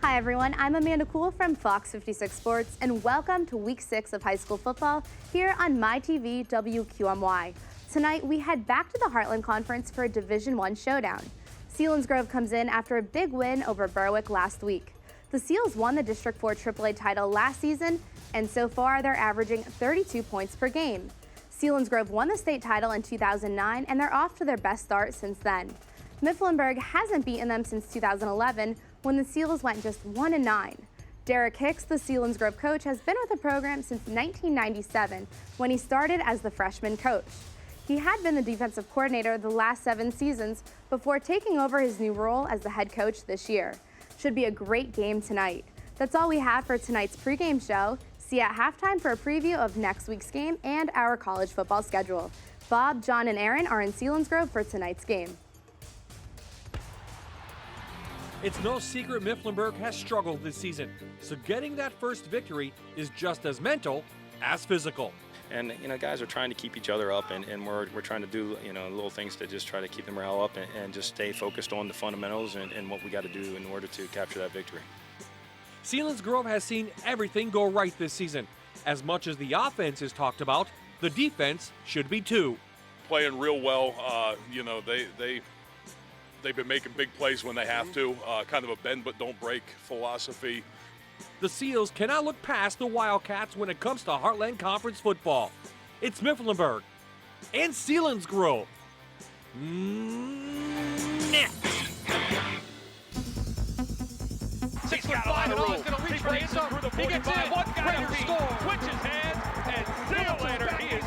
Hi everyone, I'm Amanda Kuhl from Fox 56 Sports, and welcome to Week 6 of high school football here on MyTV WQMY. Tonight we head back to the Heartland Conference for a Division I showdown. Selinsgrove comes in after a big win over Berwick last week. The Seals won the District 4 AAA title last season, and so far they're averaging 32 points per game. Selinsgrove won the state title in 2009, and they're off to their best start since then. Mifflinburg hasn't beaten them since 2011, when the Seals went just 1-9. Derek Hicks, the Selinsgrove coach, has been with the program since 1997, when he started as the freshman coach. He had been the defensive coordinator the last 7 seasons before taking over his new role as the head coach this year. Should be a great game tonight. That's all we have for tonight's pregame show. See you at halftime for a preview of next week's game and our college football schedule. Bob, John, and Aaron are in Selinsgrove for tonight's game. It's no secret Mifflinburg has struggled this season, so getting that first victory is just as mental as physical. And, guys are trying to keep each other up, and we're trying to do, little things to just try to keep the morale up and just stay focused on the fundamentals and what we got to do in order to capture that victory. Selinsgrove has seen everything go right this season. As much as the offense is talked about, the defense should be too. Playing real well, they've been making big plays when they have to, kind of a bend but don't break philosophy. The Seals cannot look past the Wildcats when it comes to Heartland Conference football. It's Mifflinburg and Selinsgrove. Next. 6 foot 5 and all, he's going to reach for the end zone. He gets in, one guy to score. Switches hands, and see you later. He is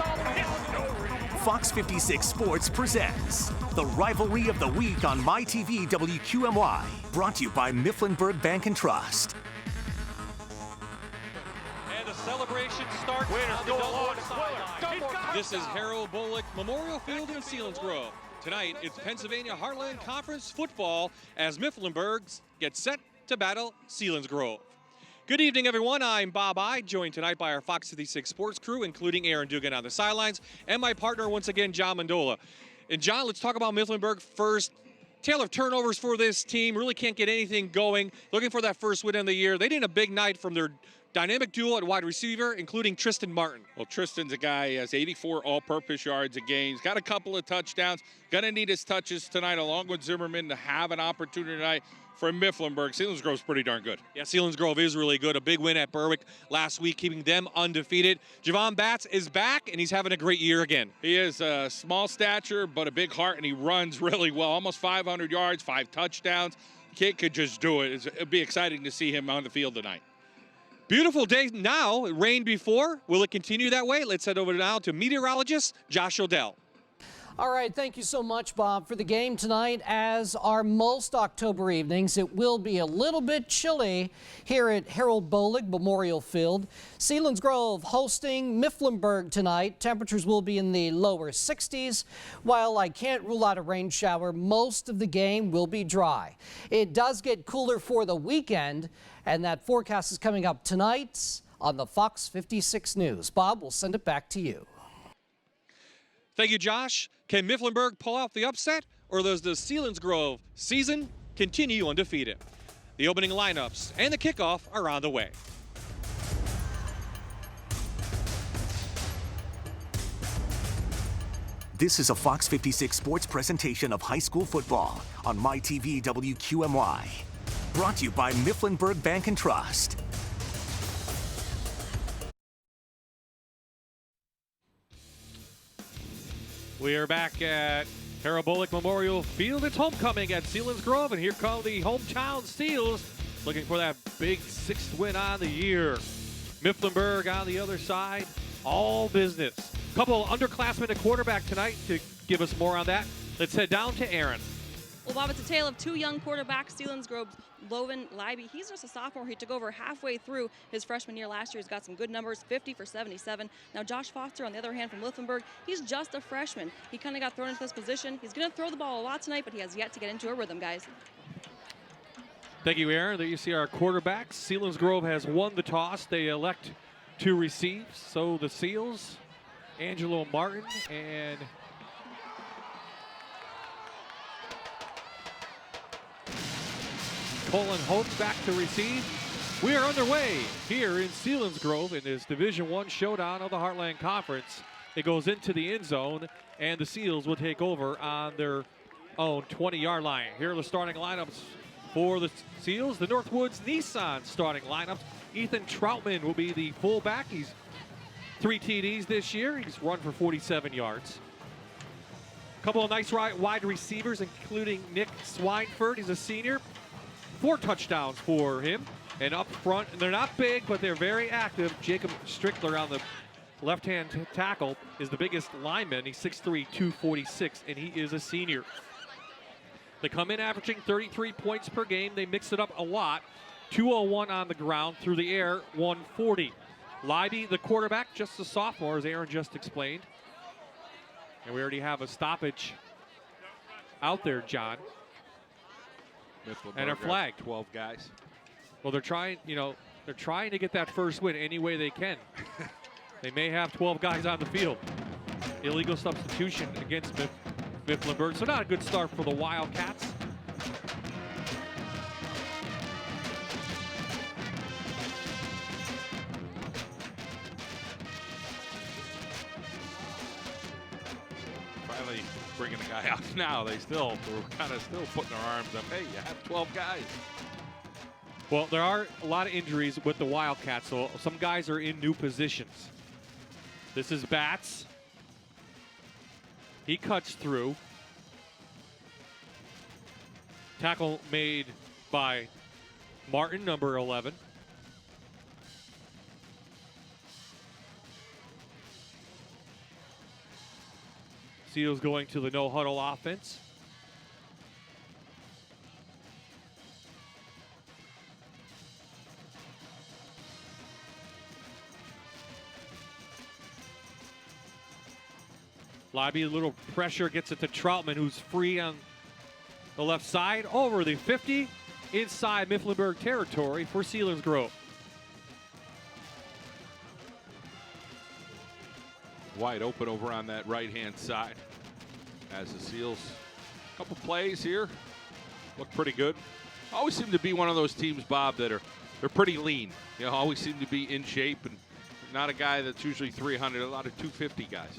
Fox 56 Sports presents the Rivalry of the Week on MyTV WQMY, brought to you by Mifflinburg Bank and Trust. And the celebration starts on the Delaware sideline. This is Harold Bullock Memorial Field in Selinsgrove. Tonight, it's Pennsylvania Heartland Conference football as Mifflinburg gets set to battle Selinsgrove. Good evening, everyone. I'm Bob I, joined tonight by our Fox 56 Sports crew, including Aaron Dugan on the sidelines, and my partner, once again, John Mandola. And John, let's talk about Mifflinburg first. Tale of turnovers for this team. Really can't get anything going. Looking for that first win of the year. They need a big night from their dynamic duo at wide receiver, including Tristan Martin. Well, Tristan's a guy who has 84 all-purpose yards a game. He's got a couple of touchdowns. Gonna need his touches tonight, along with Zimmerman, to have an opportunity tonight for Mifflinburg. Selinsgrove's pretty darn good. Yeah, Selinsgrove is really good. A big win at Berwick last week, keeping them undefeated. Javon Batts is back, and he's having a great year again. He is a small stature, but a big heart, and he runs really well. Almost 500 yards, 5 touchdowns. Kid could just do it. It'd be exciting to see him on the field tonight. Beautiful day now. It rained before. Will it continue that way? Let's head over now to meteorologist Josh Odell. All right, thank you so much, Bob, for the game tonight. As are most October evenings, it will be a little bit chilly here at Harold Bullock Memorial Field. Selinsgrove hosting Mifflinburg tonight. Temperatures will be in the lower 60s. While I can't rule out a rain shower, most of the game will be dry. It does get cooler for the weekend, and that forecast is coming up tonight on the Fox 56 News. Bob, we'll send it back to you. Thank you, Josh. Can Mifflinburg pull out the upset, or does the Selinsgrove season continue undefeated? The opening lineups and the kickoff are on the way. This is a Fox 56 Sports presentation of high school football on MyTV WQMY, brought to you by Mifflinburg Bank and Trust. We are back at Harold Bullock Memorial Field. It's homecoming at Selinsgrove, and here come the hometown Seals, looking for that big 6th win on the year. Mifflinburg on the other side, all business. Couple underclassmen at quarterback tonight to give us more on that. Let's head down to Aaron. Well, Bob, it's a tale of 2 young quarterbacks. Selinsgrove's Logan Leiby, he's just a sophomore. He took over halfway through his freshman year last year. He's got some good numbers, 50 for 77. Now, Josh Foster, on the other hand, from Mifflinburg, he's just a freshman. He kind of got thrown into this position. He's going to throw the ball a lot tonight, but he has yet to get into a rhythm, guys. Thank you, Aaron. There you see our quarterbacks. Selinsgrove has won the toss. They elect to receive. So the Seals, Angelo Martin and Colin Hope back to receive. We are underway here in Selinsgrove in this Division I showdown of the Heartland Conference. It goes into the end zone, and the Seals will take over on their own 20-yard line. Here are the starting lineups for the Seals. The Northwoods Nissan starting lineups. Ethan Troutman will be the fullback. He's 3 TDs this year. He's run for 47 yards. A couple of nice wide receivers, including Nick Swineford. He's a senior. 4 touchdowns for him. And up front, and they're not big, but they're very active. Jacob Strickler on the left-hand tackle is the biggest lineman. He's 6'3", 246, and he is a senior. They come in averaging 33 points per game. They mix it up a lot. 201 on the ground, through the air, 140. Libby, the quarterback, just a sophomore, as Aaron just explained. And we already have a stoppage out there, John. And a flag. 12 guys. Well, they're trying to get that first win any way they can. They may have 12 guys on the field. Illegal substitution against Mifflinburg. So not a good start for the Wildcats. Finally bringing a guy out now. They were kind of still putting their arms up. Hey, you have 12 guys. Well, there are a lot of injuries with the Wildcats, so some guys are in new positions. This is Batts. He cuts through. Tackle made by Martin, number 11. Seals going to the no-huddle offense. Libby, a little pressure, gets it to Troutman, who's free on the left side, over the 50, inside Mifflinburg territory for Selinsgrove. Wide open over on that right-hand side as the Seals, a couple plays here, look pretty good. Always seem to be one of those teams, Bob, that they're pretty lean. You know, always seem to be in shape, and not a guy that's usually 300, a lot of 250 guys.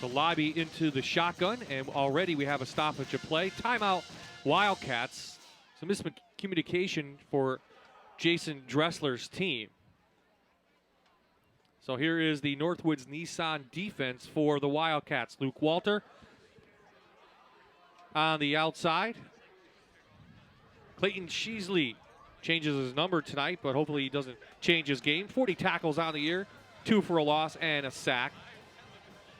The Libby into the shotgun, and already we have a stoppage of play. Timeout, Wildcats. Some miscommunication for Jason Dressler's team. So here is the Northwoods Nissan defense for the Wildcats. Luke Walter on the outside. Clayton Sheasley changes his number tonight, but hopefully he doesn't change his game. 40 tackles on the year, 2 for a loss and a sack.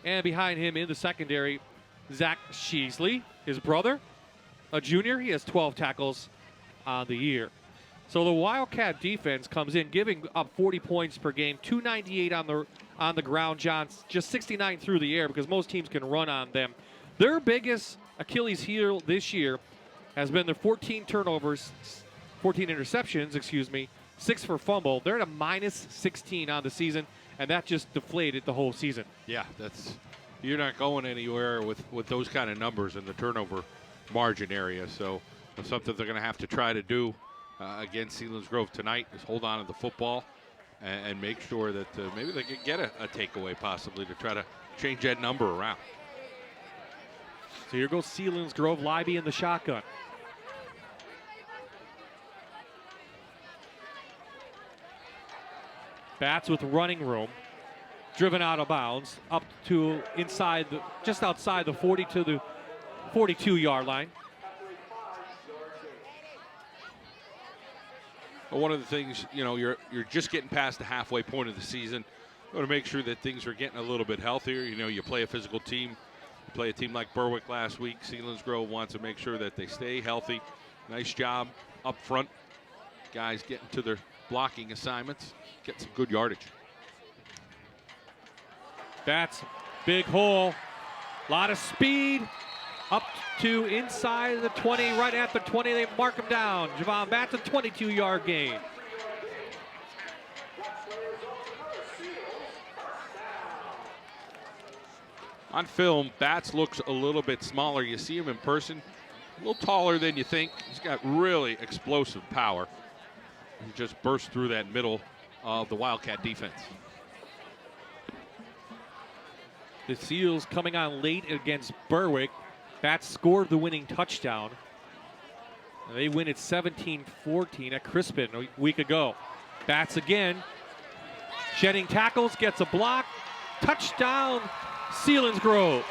And behind him in the secondary, Zach Sheasley, his brother, a junior. He has 12 tackles on the year. So the Wildcat defense comes in giving up 40 points per game, 298 on the ground, John, just 69 through the air because most teams can run on them. Their biggest Achilles heel this year has been their 14 turnovers, 14 interceptions, 6 for fumble. They're at a minus 16 on the season, and that just deflated the whole season. Yeah, you're not going anywhere with those kind of numbers in the turnover margin area. So something they're going to have to try to do against Selinsgrove tonight is hold on to the football and make sure that maybe they can get a takeaway possibly to try to change that number around. So here goes Selinsgrove, Libby in the shotgun. Bats with running room, driven out of bounds, up to just outside the 40 to the 42-yard line. Well, one of the things, you're just getting past the halfway point of the season. You want to make sure that things are getting a little bit healthier. You play a physical team. You play a team like Berwick last week. Selinsgrove wants to make sure that they stay healthy. Nice job up front. Guys getting to their blocking assignments. Get some good yardage. Bats, big hole, a lot of speed, up to inside the 20, right at the 20, they mark him down. Javon Bats, a 22-yard gain. On film, Bats looks a little bit smaller. You see him in person, a little taller than you think. He's got really explosive power. He just burst through that middle of the Wildcat defense. The Seals coming on late against Berwick. Bats scored the winning touchdown. They win at 17-14 at Crispin a week ago. Bats again. Shedding tackles, gets a block. Touchdown, Selinsgrove.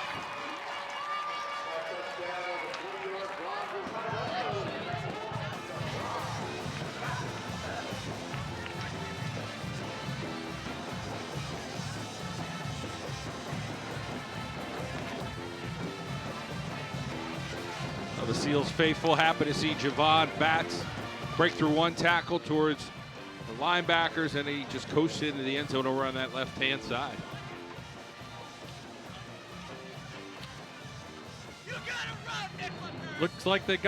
The Seals faithful happy to see Javon Bats break through one tackle towards the linebackers, and he just coasted into the end zone over on that left-hand side. Looks like they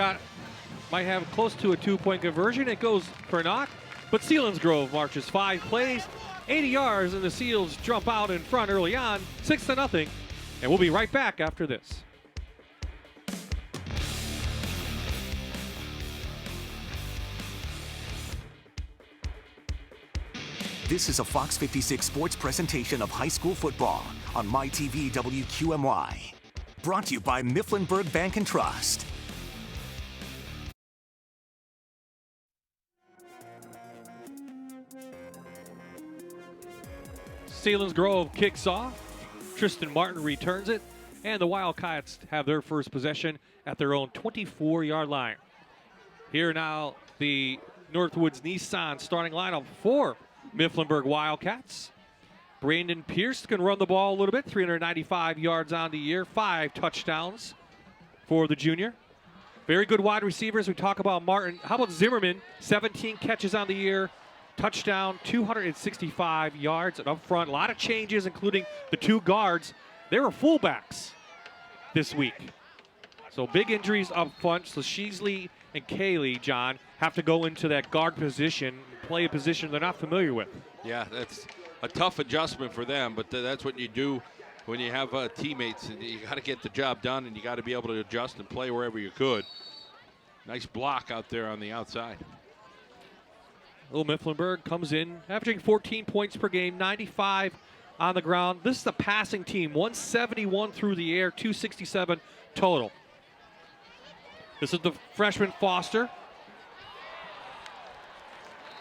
might have close to a 2-point conversion. It goes for naught, but Selinsgrove marches 5 plays, 80 yards, and the Seals jump out in front early on, 6-0. And we'll be right back after this. This is a Fox 56 Sports presentation of high school football on MyTV WQMY. Brought to you by Mifflinburg Bank and Trust. Selinsgrove kicks off. Tristan Martin returns it, and the Wildcats have their first possession at their own 24-yard line. Here now, the Northwoods Nissan starting lineup for Mifflinburg Wildcats. Brandon Pierce can run the ball a little bit, 395 yards on the year, 5 touchdowns for the junior. Very good wide receivers. We talk about Martin. How about Zimmerman? 17 catches on the year, touchdown, 265 yards. And up front, a lot of changes, including the 2 guards. They were fullbacks this week. So big injuries up front. So Sheasley and Kaylee, John, have to go into that guard position, play a position they're not familiar with. Yeah, that's a tough adjustment for them, but that's what you do when you have teammates. You got to get the job done, and you got to be able to adjust and play wherever you could. Nice block out there on the outside. Little Mifflinburg comes in, averaging 14 points per game, 95 on the ground. This is the passing team, 171 through the air, 267 total. This is the freshman Foster.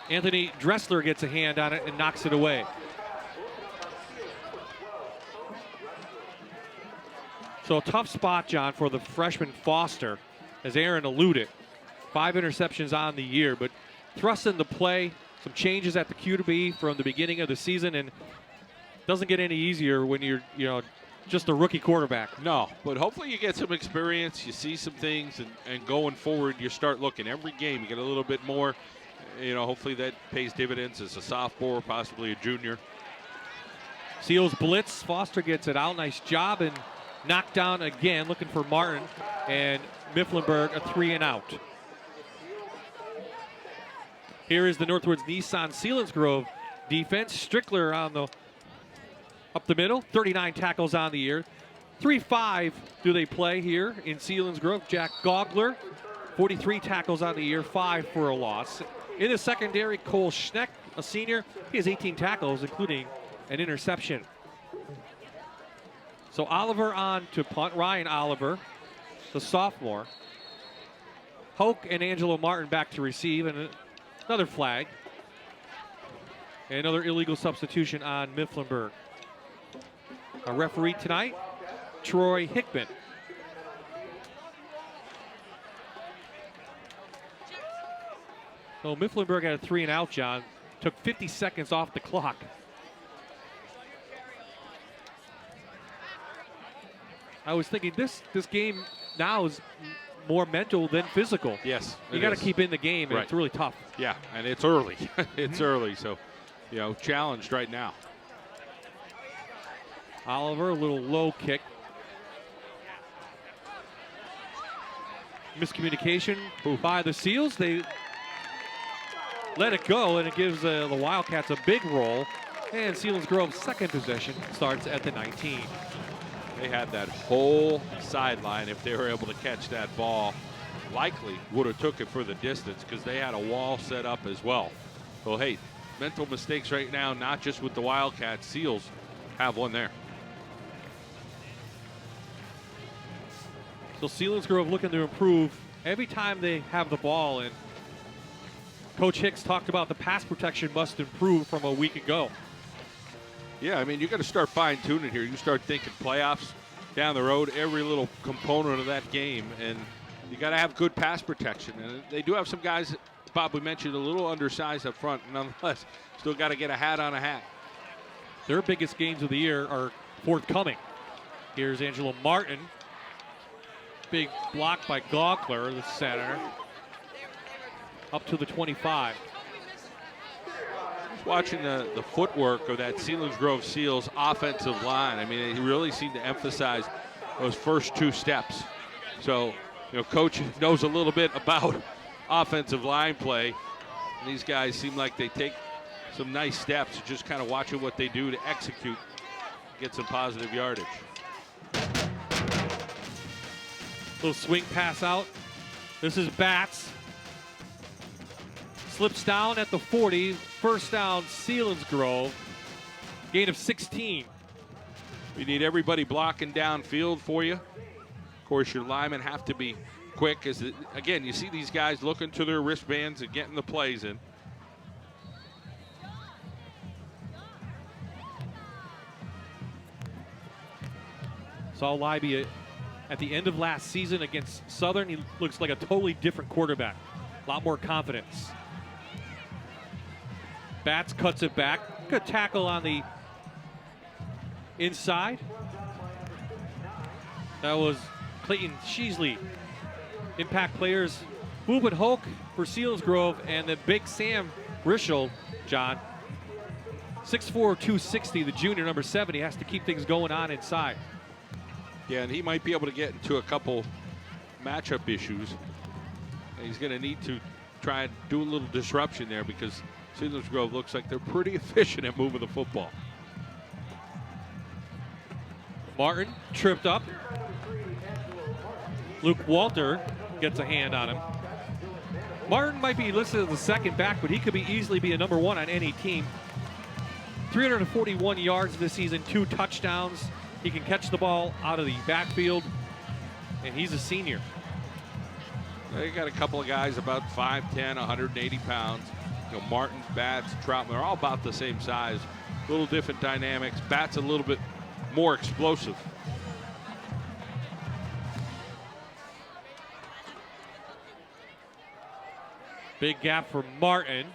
Anthony Dressler gets a hand on it and knocks it away. So a tough spot, John, for the freshman Foster, as Aaron alluded. 5 interceptions on the year, but thrust into play, some changes at the QB from the beginning of the season, and doesn't get any easier when you're, just a rookie quarterback. No, but hopefully you get some experience, you see some things, and going forward, you start looking. Every game, you get a little bit more. Hopefully that pays dividends as a sophomore, possibly a junior. Seals blitz. Foster gets it out. Nice job, and knocked down again, looking for Martin. And Mifflinburg a 3-and-out. Here is the Northwoods Nissan Selinsgrove defense. Strickler up the middle, 39 tackles on the year. 3-5 do they play here in Selinsgrove. Jack Gogler, 43 tackles on the year, 5 for a loss. In the secondary, Cole Schneck, a senior, he has 18 tackles, including an interception. So Oliver on to punt. Ryan Oliver, the sophomore. Hoke and Angelo Martin back to receive, and another flag. And another illegal substitution on Mifflinburg. Our referee tonight, Troy Hickman. So Mifflinburg had a 3-and-out, John. Took 50 seconds off the clock. I was thinking this game now is more mental than physical. Yes, you got to keep in the game, and It's really tough. Yeah, and it's early. It's early, so challenged right now. Oliver, a little low kick. Miscommunication by the Seals. They let it go, and it gives the Wildcats a big roll. And Selinsgrove's second possession starts at the 19. They had that whole sideline. If they were able to catch that ball, likely would have took it for the distance because they had a wall set up as well. So, hey, mental mistakes right now, not just with the Wildcats. Seals have one there. So Selinsgrove looking to improve every time they have the ball, and Coach Hicks talked about the pass protection must improve from a week ago. Yeah, I mean, you got to start fine-tuning here. You start thinking playoffs down the road, every little component of that game, and you got to have good pass protection. And they do have some guys, Bob, we mentioned, a little undersized up front. Nonetheless, still got to get a hat on a hat. Their biggest games of the year are forthcoming. Here's Angelo Martin. Big block by Gaukler, the center. Up to the 25. Watching the footwork of that Selinsgrove Seals offensive line, I mean, he really seemed to emphasize those first two steps. So, you know, Coach knows a little bit about offensive line play. And these guys seem like they take some nice steps, just kind of watching what they do to execute, get some positive yardage. Little swing pass out. This is Batts. Slips down at the 40. First down, Selinsgrove. Gain of 16. You need everybody blocking downfield for you. Of course, your linemen have to be quick. Again, you see these guys looking to their wristbands and getting the plays in. Saw Libby at the end of last season against Southern. He looks like a totally different quarterback. A lot more confidence. Batts cuts it back. Good tackle on the inside. That was Clayton Sheasley. Impact players Boobin Hoke for Selinsgrove, and then Big Sam Rischel, John. 6'4", 260, the junior, number 7. He has to keep things going on inside. Yeah, and he might be able to get into a couple matchup issues. He's going to need to try and do a little disruption there because Selinsgrove looks like they're pretty efficient at moving the football. Martin tripped up. Luke Walter gets a hand on him. Martin might be listed as the second back, but he could easily be a number 1 on any team. 341 yards this season, 2 touchdowns. He can catch the ball out of the backfield, and he's a senior. They got a couple of guys about 5'10", 180 pounds. You know, Martin, Batts, Troutman, they're all about the same size. A little different dynamics. Batts a little bit more explosive. Big gap for Martin.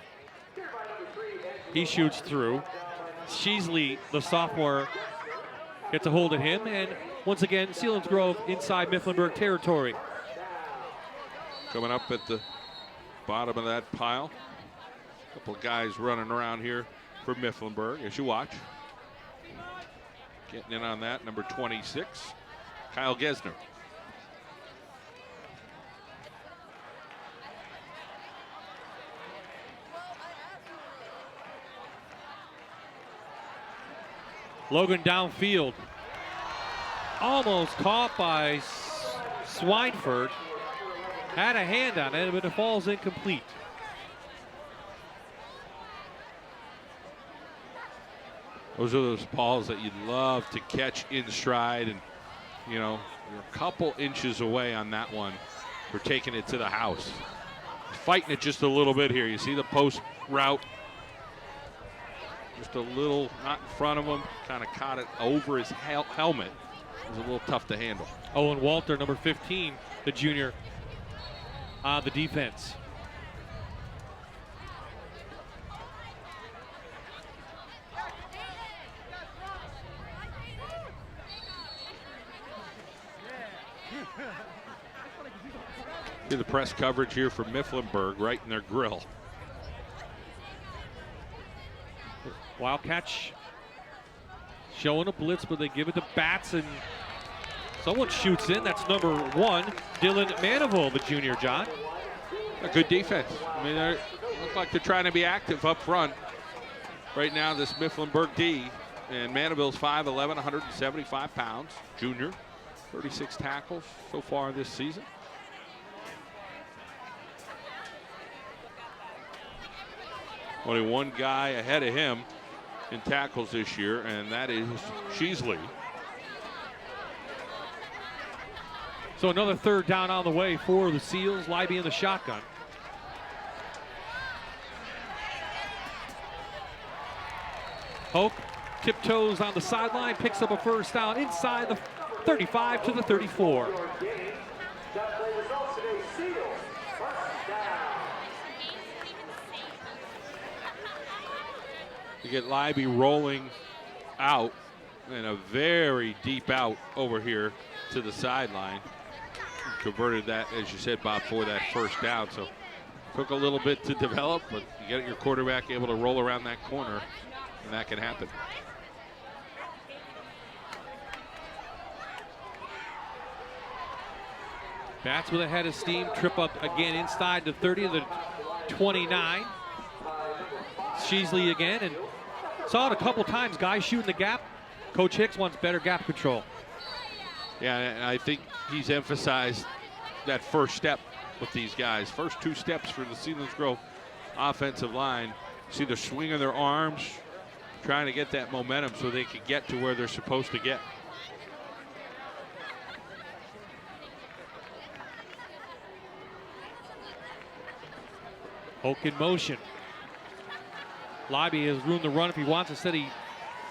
He shoots through. Sheasley, the sophomore, gets a hold of him, and once again, Selinsgrove inside Mifflinburg territory. Coming up at the bottom of that pile. A couple of guys running around here for Mifflinburg, as you watch. Getting in on that, number 26, Kyle Gesner. Logan downfield. Almost caught by Swineford. Had a hand on it, but it falls incomplete. Those are those balls that you'd love to catch in stride, and you know, you're a couple inches away on that one for taking it to the house. Fighting it just a little bit here. You see the post route. Just a little, not in front of him, kind of caught it over his helmet. It was a little tough to handle. Owen Walter, number 15, the junior, on the defense. See the press coverage here for Mifflinburg right in their grill. Wildcats showing a blitz, but they give it to Batts, and someone shoots in. That's number 1, Dylan Manival, the junior, John. A good defense. I mean, they look like they're trying to be active up front. Right now, this Mifflinburg D And Mandeville's 5'11", 175 pounds, junior. 36 tackles so far this season. Only one guy ahead of him in tackles this year, and that is Sheasley. So another third down on the way for the Seals. Libby in the shotgun. Hoke tiptoes on the sideline, picks up a first down inside the 35 to the 34. You get Libby rolling out and a very deep out over here to the sideline. Converted that, as you said, Bob, for that first down. So took a little bit to develop, but you get your quarterback able to roll around that corner, and that can happen. Bats with a head of steam, trip up again inside the 30 to the 29. Sheasley again, and saw it a couple times, guys shooting the gap. Coach Hicks wants better gap control. Yeah, and I think he's emphasized that first step with these guys. First two steps for the Selinsgrove offensive line. See the swing of their arms, trying to get that momentum so they can get to where they're supposed to get. Hoke in motion. Libby has room to run if he wants. Instead, he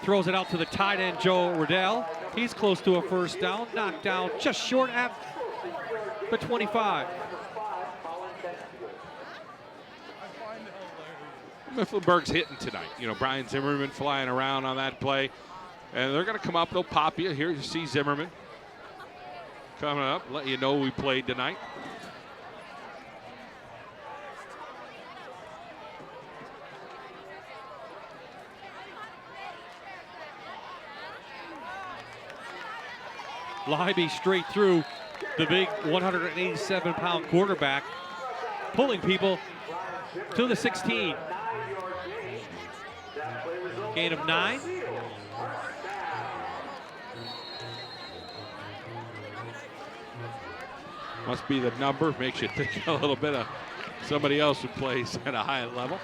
throws it out to the tight end, Joe Riddell. He's close to a first down. Knocked down just short at the 25. Mifflinburg's hitting tonight. You know, Brian Zimmerman flying around on that play. And they're going to come up. They'll pop you. Here you see Zimmerman coming up. Let you know we played tonight. Libby straight through the big 187-pound quarterback, pulling people to the 16. Gain of 9. Must be the number. Makes you think a little bit of somebody else who plays at a high level.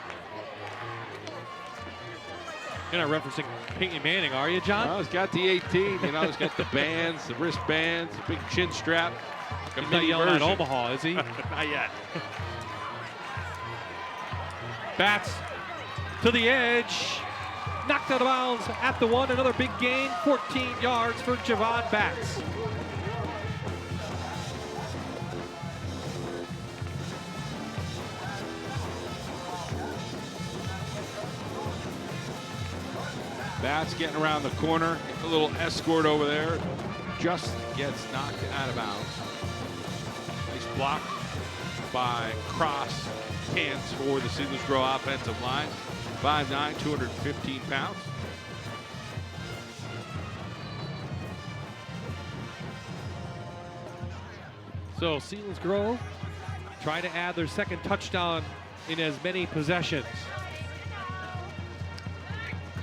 You're not referencing Peyton Manning, are you, John? Well, he's got the 18. You know, he's got the bands, the wristbands, the big chin strap. He's not yelling at Omaha, is he? Not yet. Bats to the edge. Knocked out of bounds at the 1. Another big gain. 14 yards for Javon Bats. Bats getting around the corner. A little escort over there. Just gets knocked out of bounds. Nice block by Cross Cants for the Selinsgrove offensive line. 5'9", 215 pounds. So Selinsgrove trying to add their second touchdown in as many possessions.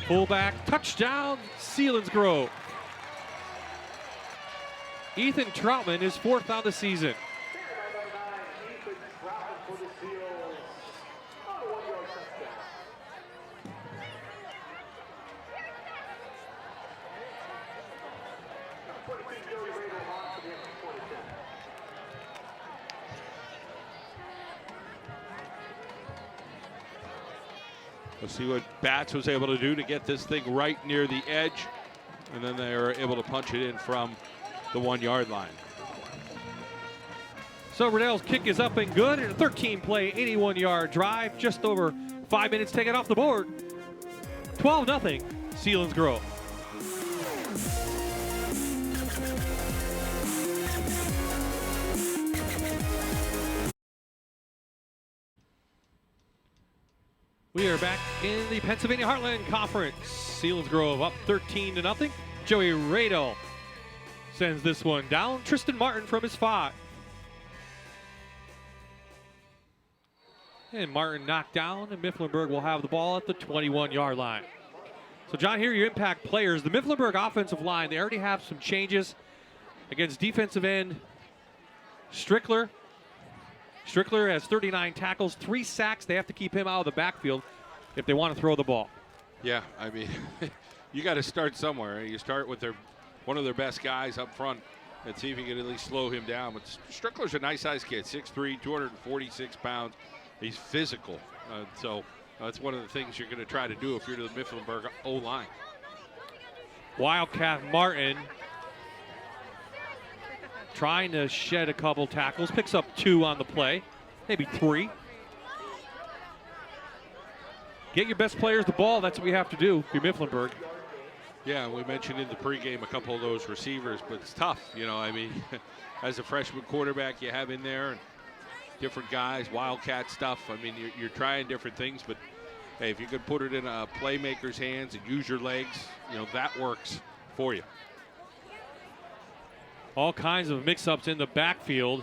Fullback, touchdown, Selinsgrove. Ethan Troutman is 4th on the season. We'll see what Bats was able to do to get this thing right near the edge. And then they were able to punch it in from the 1-yard line. So Riddell's kick is up and good. And a 13-play, 81-yard drive. Just over 5 minutes taken off the board. 12-0, Selinsgrove. We are back in the Pennsylvania Heartland Conference. Selinsgrove up 13-0. Joey Radel sends this one down. Tristan Martin from his 5. And Martin knocked down, and Mifflinburg will have the ball at the 21-yard line. So, John, here are your impact players. The Mifflinburg offensive line, they already have some changes against defensive end Strickler. Strickler has 39 tackles, 3 sacks. They have to keep him out of the backfield if they want to throw the ball. Yeah, I mean, you got to start somewhere. You start with one of their best guys up front and see if you can at least slow him down. But Strickler's a nice-sized kid, 6'3", 246 pounds. He's physical. So that's one of the things you're going to try to do if you're the Mifflinburg O-line. Wildcat Martin trying to shed a couple tackles, picks up 2 on the play, maybe 3. Get your best players the ball. That's what we have to do if you're Mifflinburg. Yeah, we mentioned in the pregame a couple of those receivers, but it's tough. You know, I mean, as a freshman quarterback you have in there, and different guys, Wildcat stuff. I mean, you're trying different things, but hey, if you could put it in a playmaker's hands and use your legs, you know, that works for you. All kinds of mix-ups in the backfield.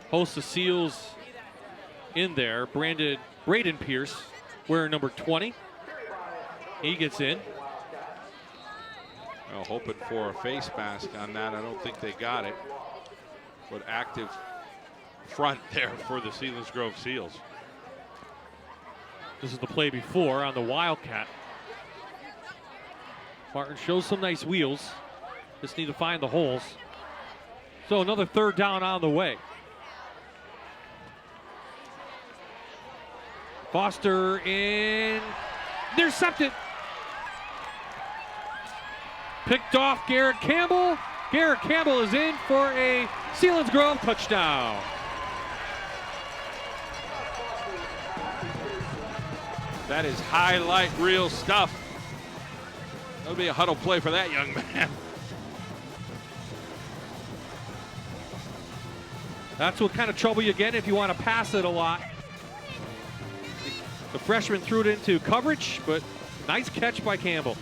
Hosts the Seals in there. Braden Pierce wearing number 20. He gets in. Well, hoping for a face mask on that. I don't think they got it. But active front there for the Selinsgrove Seals. This is the play before on the Wildcat. Martin shows some nice wheels. Just need to find the holes. So another 3rd down on the way. Foster intercepted. Picked off Garrett Campbell. Garrett Campbell is in for a Selinsgrove touchdown. That is highlight reel stuff. That'll be a huddle play for that young man. That's what kind of trouble you get if you want to pass it a lot. The freshman threw it into coverage, but nice catch by Campbell.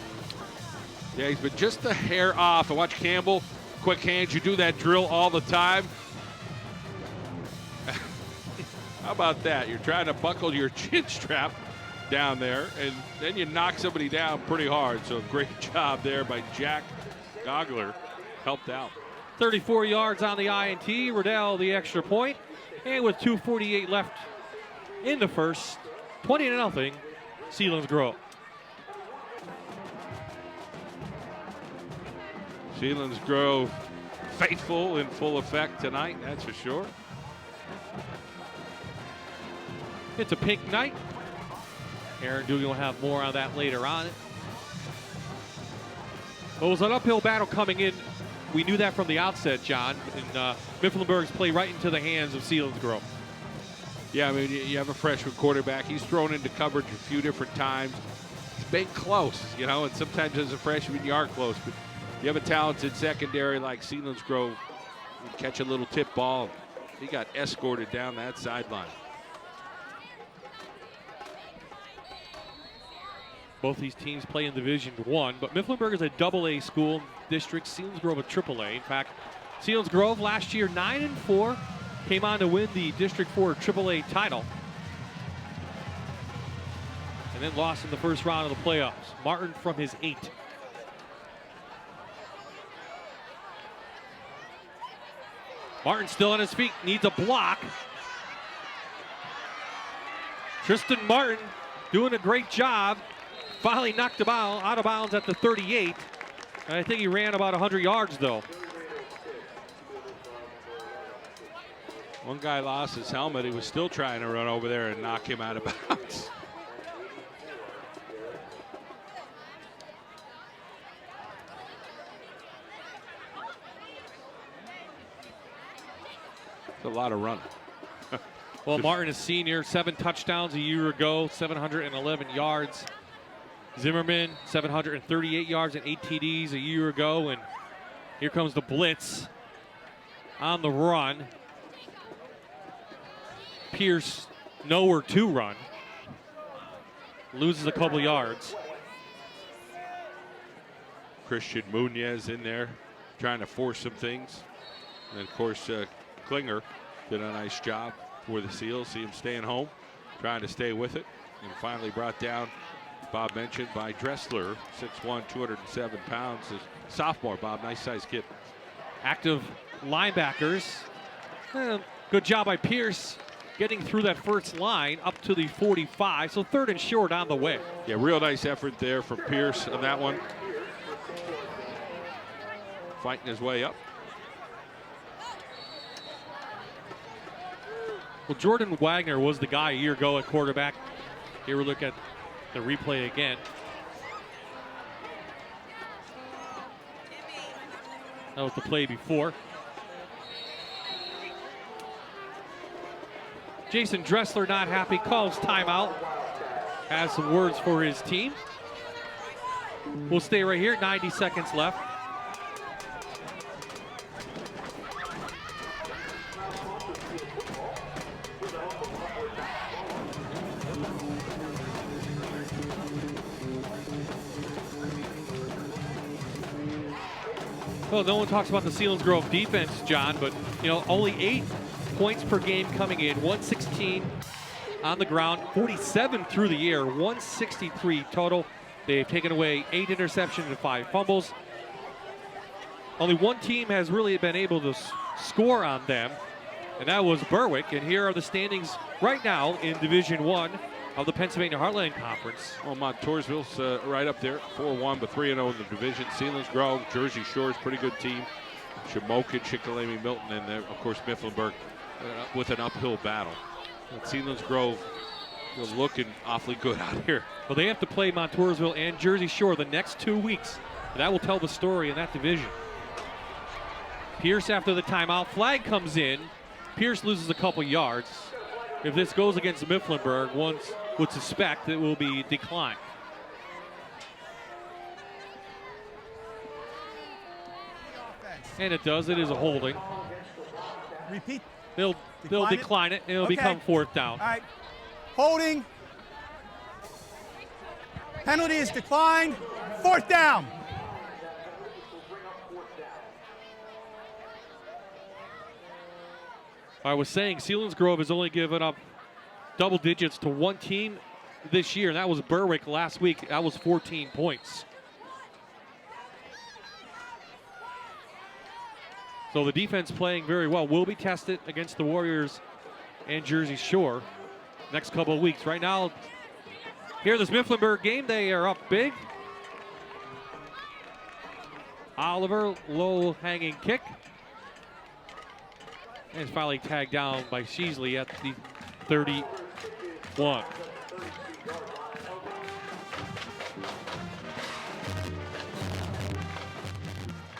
Yeah, he's been just a hair off. And watch Campbell, quick hands. You do that drill all the time. How about that? You're trying to buckle your chin strap down there, and then you knock somebody down pretty hard. So great job there by Jack Gogler. Helped out. 34 yards on the INT. Riddell the extra point. And with 2:48 left in the first, 20-0, Selinsgrove. Selinsgrove faithful in full effect tonight, that's for sure. It's a pink night. Aaron Dugan will have more on that later on. Well, it was an uphill battle coming in. We knew that from the outset, John. And Mifflinburg's play right into the hands of Selinsgrove. Yeah, I mean, you have a freshman quarterback. He's thrown into coverage a few different times. It's been close, you know, and sometimes as a freshman you are close. But you have a talented secondary like Selinsgrove. You catch a little tip ball. He got escorted down that sideline. Both these teams play in Division I, but Mifflinburg is a AA school district. Selinsgrove a AAA. In fact, Selinsgrove last year 9-4, came on to win the District 4 AAA title, and then lost in the first round of the playoffs. Martin from his 8. Martin still on his feet, needs a block. Tristan Martin doing a great job. Finally knocked the ball out of bounds at the 38. And I think he ran about 100 yards, though. One guy lost his helmet. He was still trying to run over there and knock him out of bounds. It's a lot of running. Well, Martin is senior, 7 touchdowns a year ago, 711 yards. Zimmerman, 738 yards and 8 TDs a year ago. And here comes the blitz on the run. Pierce nowhere to run. Loses a couple yards. Christian Munoz in there trying to force some things. And of course, Klinger did a nice job for the Seals. See him staying home. trying to stay with it, and finally brought down, Bob mentioned, by Dressler, 6'1", 207 pounds. Sophomore, Bob, nice sized kid. Active linebackers. Good job by Pierce getting through that first line up to the 45, so 3rd and short on the way. Yeah, real nice effort there from Pierce on that one. Fighting his way up. Well, Jordan Wagner was the guy a year ago at quarterback. Here we look at the replay again. That was the play before. Jason Dressler not happy, calls timeout. Has some words for his team. We'll stay right here, 90 seconds left. Well, no one talks about the Selinsgrove defense, John, but only 8 points per game coming in, 116 on the ground, 47 through the air, 163 total. They've taken away 8 interceptions and 5 fumbles. Only one team has really been able to score on them, and that was Berwick. And here are the standings right now in Division I of the Pennsylvania Heartland Conference. Well, Montoursville's right up there, 4-1, but 3-0 in the division. Selinsgrove, Jersey Shore's pretty good team. Shamokin, Chickalamy, Milton, and of course Mifflinburg with an uphill battle. And Selinsgrove looking awfully good out here. Well, they have to play Montoursville and Jersey Shore the next 2 weeks. And that will tell the story in that division. Pierce after the timeout. Flag comes in. Pierce loses a couple yards. If this goes against Mifflinburg, one would suspect it will be declined. And it does. It is a holding. Repeat. They'll decline it. It'll become 4th down. All right. Holding. Penalty is declined. 4th down. I was saying Selinsgrove has only given up double digits to one team this year, and that was Berwick last week. That was 14 points. So the defense playing very well will be tested against the Warriors and Jersey Shore next couple of weeks. Right now, here this Mifflinburg game, they are up big. Oliver, low hanging kick. And it's finally tagged down by Sheasley at the 31.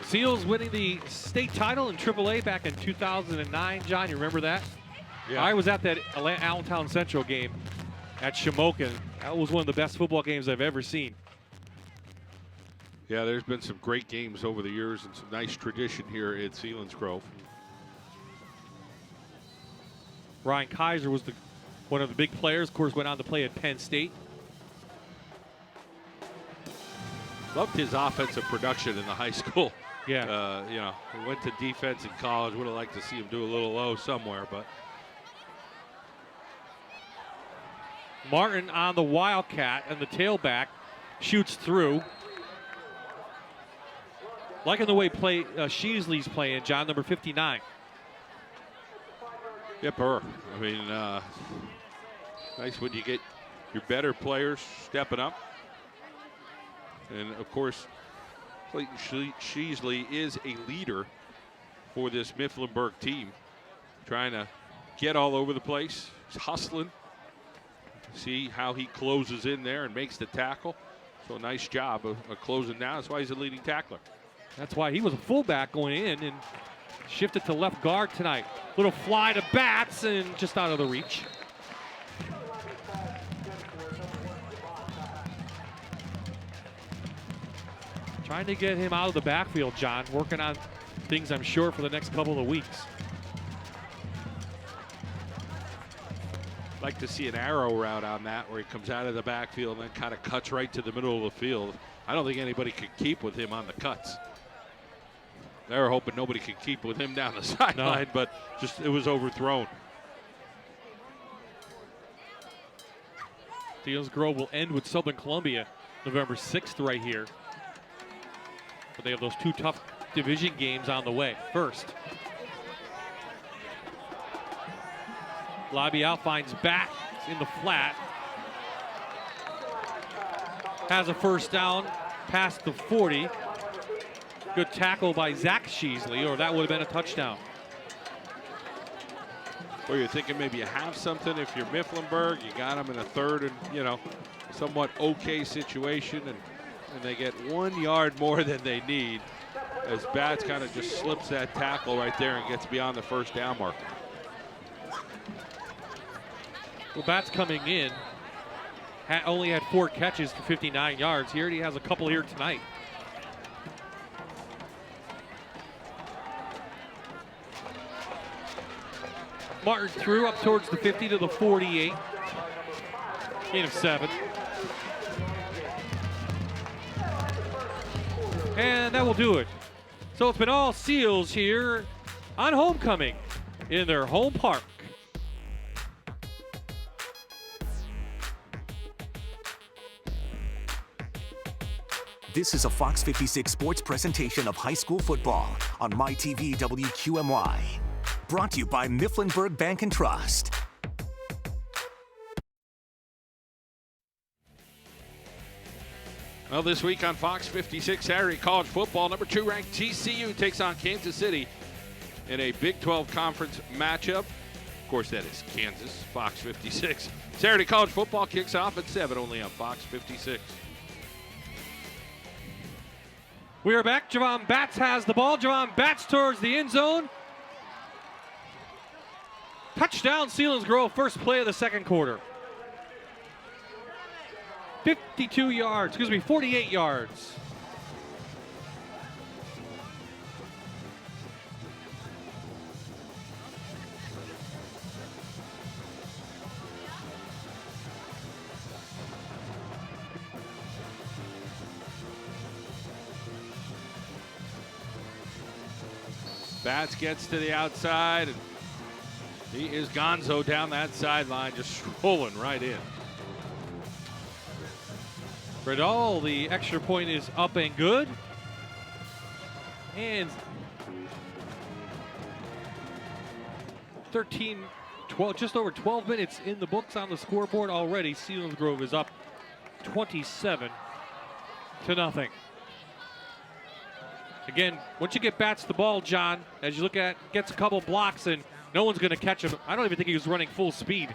Seals winning the state title in AAA back in 2009. John, you remember that? Yeah. I was at that Allentown Central game at Shamokin. That was one of the best football games I've ever seen. Yeah, there's been some great games over the years and some nice tradition here at Selinsgrove. Ryan Kaiser was one of the big players. Of course, went on to play at Penn State. Loved his offensive production in the high school. Yeah. He went to defense in college. Would have liked to see him do a little low somewhere, but. Martin on the Wildcat, and the tailback shoots through. Liking the way Sheasley's playing, John, number 59. Yep, I mean, nice when you get your better players stepping up. And, of course, Clayton Sheasley is a leader for this Mifflinburg team. Trying to get all over the place. He's hustling. See how he closes in there and makes the tackle. So nice job of closing down. That's why he's a leading tackler. That's why he was a fullback going in and shifted to left guard tonight. Little fly to bats and just out of the reach. Trying to get him out of the backfield, John. Working on things, I'm sure, for the next couple of weeks. Like to see an arrow route on that where he comes out of the backfield and then kind of cuts right to the middle of the field. I don't think anybody could keep with him on the cuts. They were hoping nobody could keep with him down the sideline, but just it was overthrown. Selinsgrove will end with Southern Columbia November 6th right here. But they have those 2 tough division games on the way. First, Lobby out, finds back in the flat. Has a first down past the 40. Good tackle by Zach Sheasley, or that would have been a touchdown. Well, you're thinking maybe you have something if you're Mifflinburg. You got them in a third and, somewhat okay situation, and they get 1 yard more than they need as Bats kind of just slips that tackle right there and gets beyond the first down mark. Well, Bats coming in only had 4 catches for 59 yards. He already has a couple here tonight. Martin threw up towards the 50 to the 48. Gain of 7. And that will do it. So it's been all Seals here on homecoming in their home park. This is a Fox 56 Sports presentation of high school football on MyTV WQMY. Brought to you by Mifflinburg Bank and Trust. Well, this week on Fox 56 Saturday college football, number 2 ranked TCU takes on Kansas City in a Big 12 conference matchup. Of course, that is Kansas, Fox 56. Saturday college football kicks off at 7 only on Fox 56. We are back. Javon Batts has the ball. Javon Batts towards the end zone. Touchdown, Selinsgrove, first play of the second quarter. 48 yards. Batts gets to the outside, and he is gonzo down that sideline, just rolling right in. Bradall, the extra point is up and good. And 12, just over 12 minutes in the books on the scoreboard already. Selinsgrove is up 27-0. Again, once you get Batts the ball, John, as you look at, gets a couple blocks and no one's going to catch him. I don't even think he was running full speed.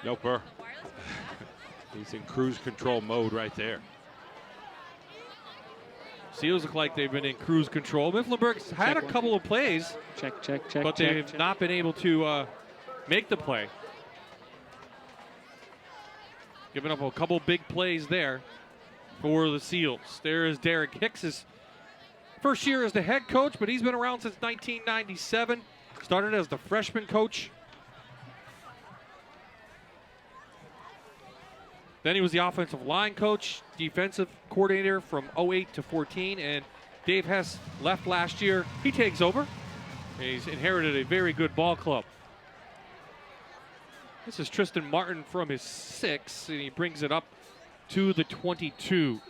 Nope. He's in cruise control mode right there. Seals look like they've been in cruise control. Mifflinburg's had a couple of plays, but they've not been able to make the play. Giving up a couple big plays there for the Seals. There is Derek Hicks's first year as the head coach, but he's been around since 1997. Started as the freshman coach. Then he was the offensive line coach, defensive coordinator from 08 to 14, and Dave Hess left last year. He takes over. He's inherited a very good ball club. This is Tristan Martin from his 6, and he brings it up to the 22.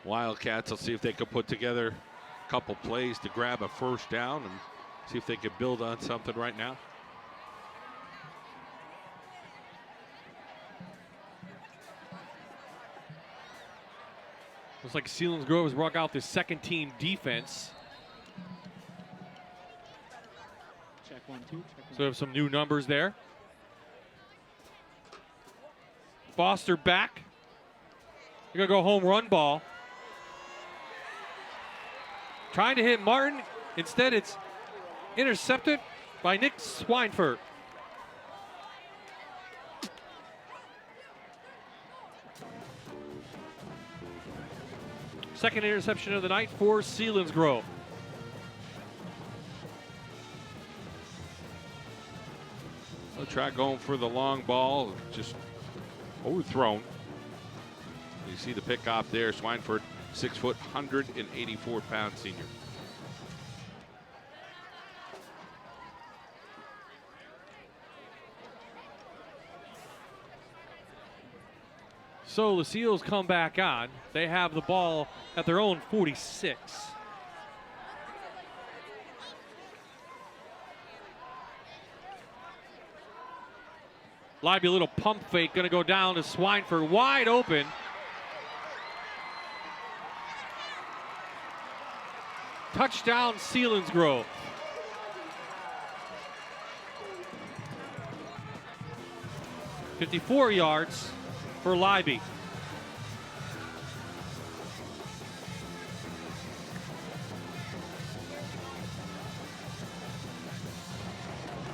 Wildcats will see if they can put together a couple plays to grab a first down and see if they can build on something right now. Looks like Selinsgrove has brought out the second team defense. Check 1, 2. So we have some new numbers there. Foster back. They're going to go home run ball. Trying to hit Martin. Instead, it's intercepted by Nick Swineford. Second interception of the night for Selinsgrove. They'll try going for the long ball, just overthrown. You see the pick off there. Swineford, 6 foot, 184-pound senior. So the Seals come back on. They have the ball at their own 46. Libby, a little pump fake, going to go down to Swineford, wide open. Touchdown, Selinsgrove. "54 yards for Libby.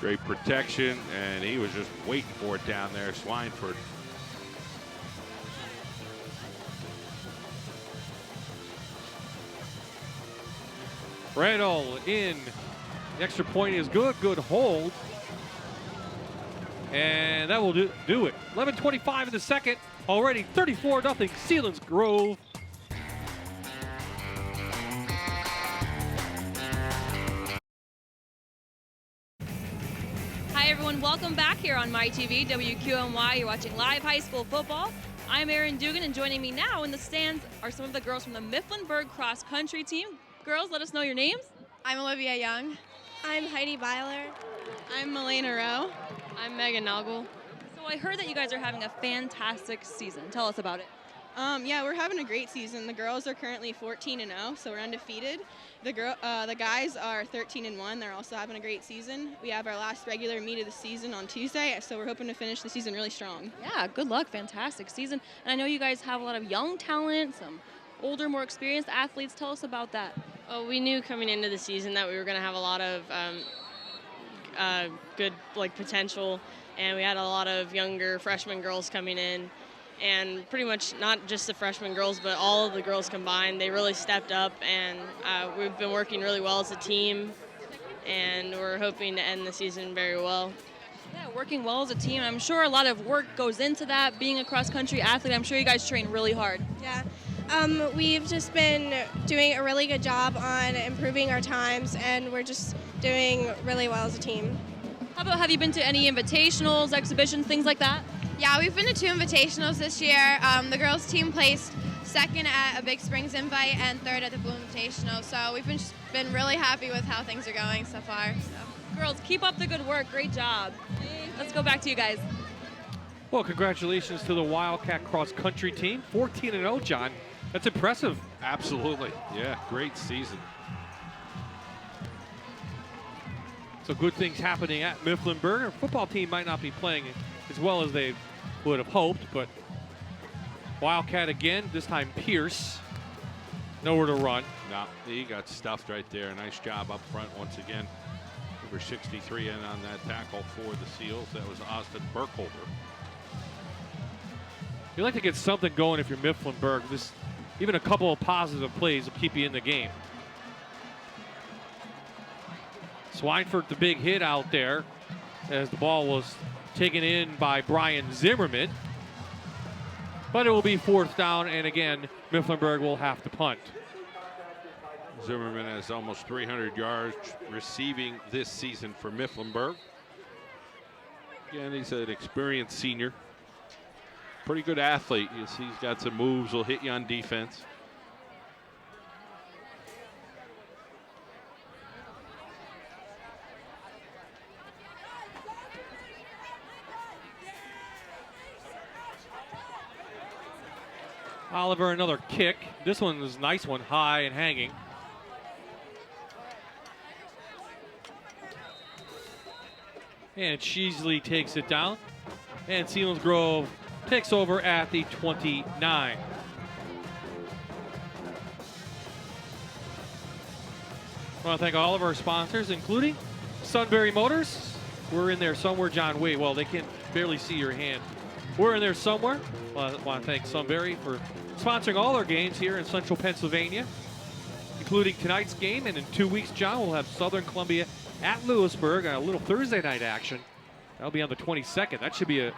Great protection, and he was just waiting for it down there, Swineford. Reynolds in. The extra point is good. Good hold. And that will do it. 11:25 in the second. Already 34-0 Selinsgrove. Hi everyone, welcome back here on MyTV WQMY. You're watching live high school football. I'm Erin Dugan, and joining me now in the stands are some of the girls from the Mifflinburg cross country team. Girls, let us know your names. I'm Olivia Young. I'm Heidi Byler. I'm Melena Rowe. I'm Megan Noggle. So I heard that you guys are having a fantastic season. Tell us about it. Yeah, we're having a great season. The girls are currently 14-0, so we're undefeated. The guys are 13-1. They're also having a great season. We have our last regular meet of the season on Tuesday, so we're hoping to finish the season really strong. Yeah, good luck. Fantastic season. And I know you guys have a lot of young talent, some older, more experienced athletes. Tell us about that. Well, we knew coming into the season that we were going to have a lot of good potential, and we had a lot of younger freshman girls coming in. And pretty much not just the freshman girls, but all of the girls combined, they really stepped up, and we've been working really well as a team, and we're hoping to end the season very well. Yeah, working well as a team. I'm sure a lot of work goes into that, being a cross-country athlete. I'm sure you guys train really hard. Yeah. We've just been doing a really good job on improving our times, and we're just doing really well as a team. How about, have you been to any invitationals, exhibitions, things like that? Yeah, we've been to 2 invitationals this year. The girls team placed second at a Big Springs invite and third at the Blue Invitational. So we've been really happy with how things are going so far. So. Girls, keep up the good work. Great job. Let's go back to you guys. Well, congratulations to the Wildcat cross country team. 14-0, John. That's impressive. Absolutely. Yeah, great season. So good things happening at Mifflinburg. Our football team might not be playing as well as they would have hoped, but Wildcat again, this time Pierce. Nowhere to run. No, he got stuffed right there. Nice job up front once again. Number 63 in on that tackle for the Seals. That was Austin Burkholder. You'd like to get something going if you're Mifflinburg. Even a couple of positive plays will keep you in the game. Swineford, the big hit out there as the ball was taken in by Brian Zimmerman. But it will be 4th down, and again, Mifflinburg will have to punt. Zimmerman has almost 300 yards receiving this season for Mifflinburg. Again, he's an experienced senior. Pretty good athlete. You see he's got some moves, will hit you on defense. Oliver, another kick. This one is a nice one, high and hanging. And Sheasley takes it down. And Selinsgrove takes over at the 29. I want to thank all of our sponsors, including Sunbury Motors. We're in there somewhere, John. Wait, well, they can barely see your hand. We're in there somewhere. I want to thank Sunbury for sponsoring all our games here in Central Pennsylvania, including tonight's game. And in 2 weeks, John, we'll have Southern Columbia at Lewisburg on a little Thursday night action. That'll be on the 22nd. That should be a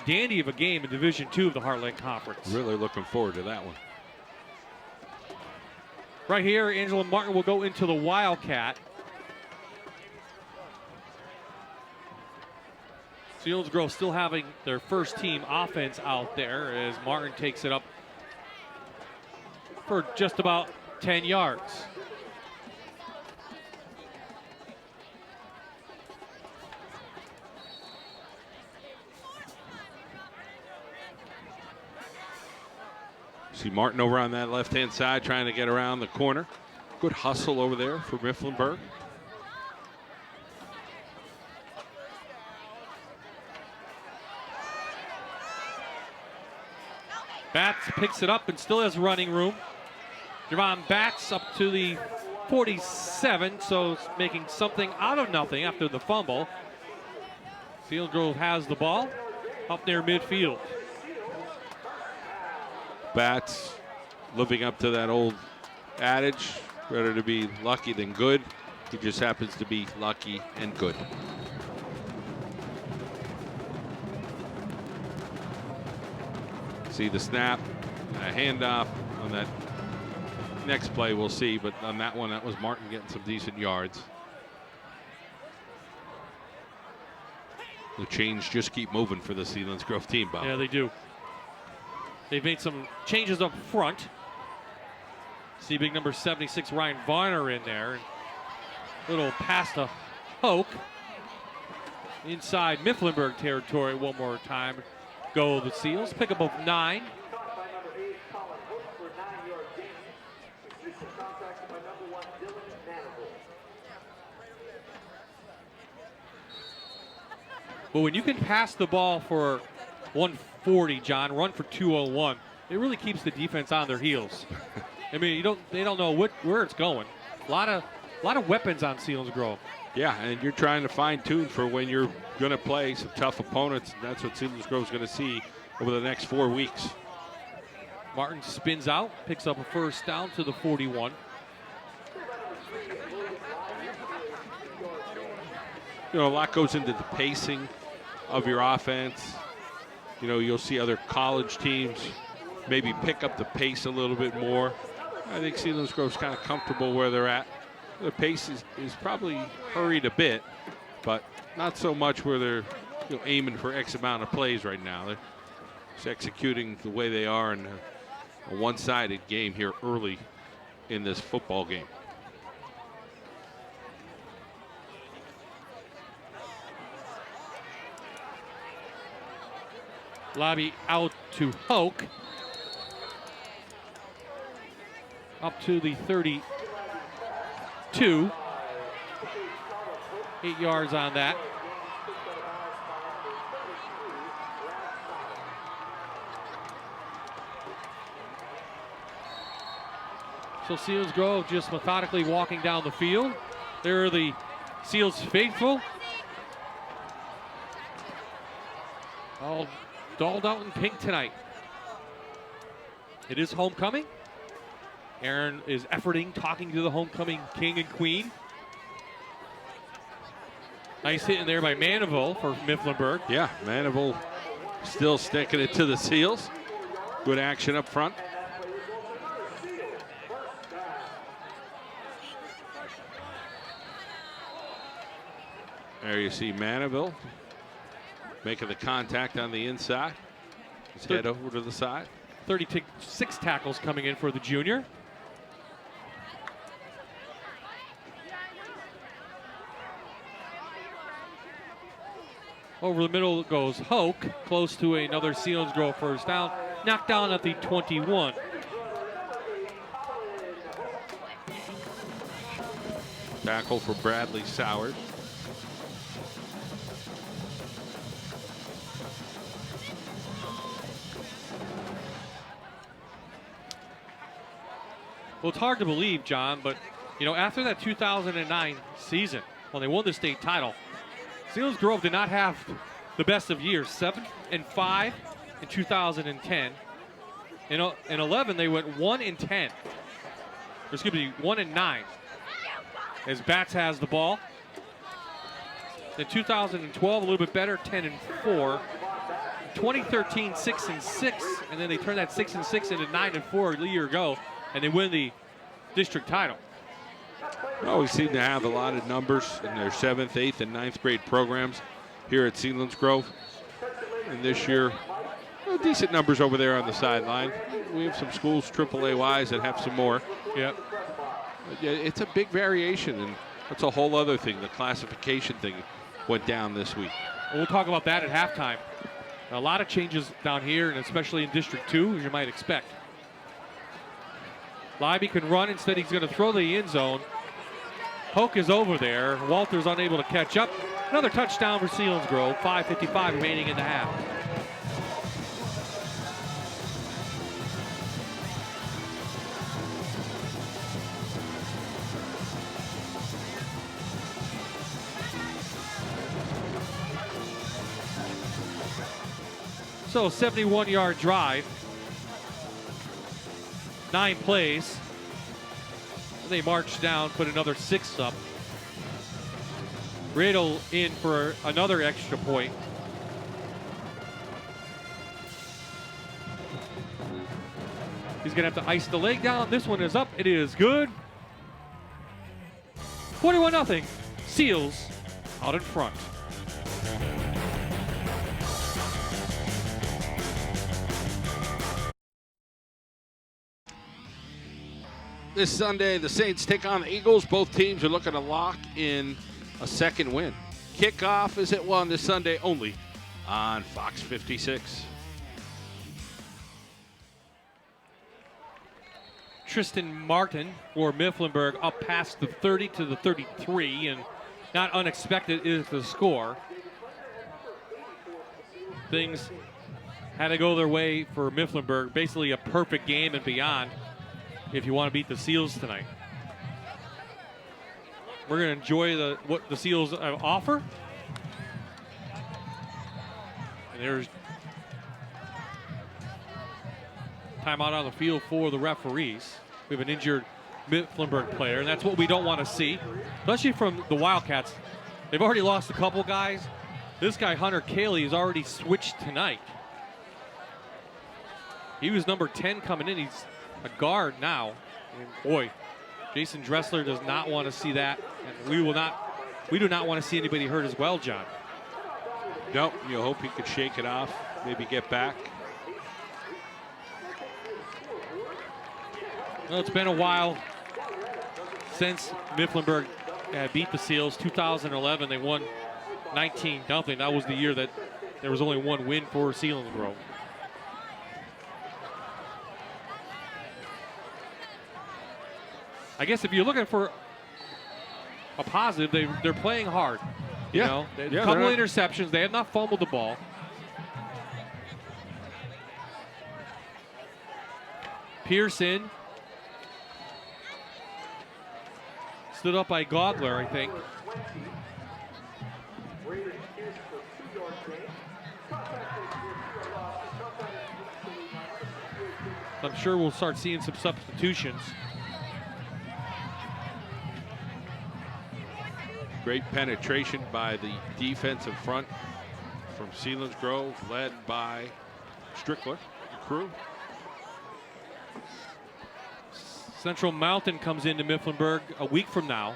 dandy of a game in Division II of the Heartland Conference. Really looking forward to that one. Right here, Angela Martin will go into the Wildcat. Selinsgrove still having their first team offense out there as Martin takes it up for just about 10 yards. See Martin over on that left-hand side trying to get around the corner. Good hustle over there for Mifflinburg. Batts picks it up and still has running room. Javon Batts up to the 47, so it's making something out of nothing after the fumble. Selinsgrove has the ball up near midfield. Batts living up to that old adage, better to be lucky than good. He just happens to be lucky and good. See the snap, a handoff on that next play, we'll see, but on that one, that was Martin getting some decent yards. The chains just keep moving for the Selinsgrove team, Bob. Yeah, they do. They've made some changes up front. See big number 76, Ryan Varner in there. Little pass to Hoke. Inside Mifflinburg territory one more time. Go the Seals, pick up of 9. But when you can pass the ball for 140, John, run for 201, it really keeps the defense on their heels. I mean, they don't know where it's going. A lot of weapons on Selinsgrove. Yeah, and you're trying to fine-tune for when you're going to play some tough opponents. That's what Selinsgrove's going to see over the next 4 weeks. Martin spins out, picks up a first down to the 41. You know, a lot goes into the pacing of your offense. You know, you'll see other college teams maybe pick up the pace a little bit more. I think Selinsgrove's kind of comfortable where they're at. The pace is probably hurried a bit, but not so much where they're aiming for X amount of plays right now. They're just executing the way they are in a one-sided game here early in this football game. Lobby out to Hoke. Up to the 32. 8 yards on that. So Selinsgrove just methodically walking down the field. There are the Seals faithful. All dolled out in pink tonight. It is homecoming. Aaron is efforting, talking to the homecoming king and queen. Nice hit in there by Mandeville for Mifflinburg. Yeah, Mandeville still sticking it to the Seals. Good action up front. There you see Mandeville making the contact on the inside. His head over to the side. 36 tackles coming in for the junior. Over the middle goes Hoke, close to another Selinsgrove first down. Knocked down at the 21. Tackle for Bradley Sowers. Well, it's hard to believe, John, but after that 2009 season when they won the state title, Selinsgrove did not have the best of years. 7-5 in 2010. In 11, they went 1-10. Excuse me, 1-9. As Batts has the ball. In 2012, a little bit better, 10-4. 2013, 6-6, and then they turned that 6-6 into 9-4 a year ago, and they win the district title. Well, we seem to have a lot of numbers in their 7th, 8th, and 9th grade programs. here at Selinsgrove. And this year, decent numbers over there on the sideline. We have some schools, AAA-wise, that have some more. Yep. Yeah, it's a big variation, and that's a whole other thing. The classification thing went down this week. We'll talk about that at halftime. A lot of changes down here, and especially in District 2, as you might expect. Libby can run. Instead, he's going to throw the end zone. Hoke is over there. Walter's unable to catch up. Another touchdown for Selinsgrove. 5:55 remaining in the half. So 71-yard drive. 9 plays. They march down, put another 6 up. Riddle in for another extra point. He's going to have to ice the leg down. This one is up. It is good. 41-0. Seals out in front. This Sunday, the Saints take on the Eagles. Both teams are looking to lock in a second win. Kickoff is at 1 this Sunday only on Fox 56. Tristan Martin for Mifflinburg up past the 30 to the 33, and not unexpected is the score. Things had to go their way for Mifflinburg. Basically a perfect game and beyond if you want to beat the Seals tonight. We're going to enjoy what the Seals offer. And there's timeout on the field for the referees. We have an injured Mifflinburg player, and that's what we don't want to see, especially from the Wildcats. They've already lost a couple guys. This guy, Hunter Cayley, has already switched tonight. He was number 10 coming in. He's a guard now. And boy, Jason Dressler does not want to see that. And we do not want to see anybody hurt as well, John. Nope, you hope he could shake it off, maybe get back. Well, it's been a while since Mifflinburg beat the Seals. 2011, they won 19-0. That was the year that there was only one win for Selinsgrove. I guess if you're looking for a positive, they're playing hard. You know, a couple of interceptions. They have not fumbled the ball. Pearson stood up by Godler, I think. I'm sure we'll start seeing some substitutions. Great penetration by the defensive front from Selinsgrove, led by Strickler, the crew. Central Mountain comes into Mifflinburg a week from now.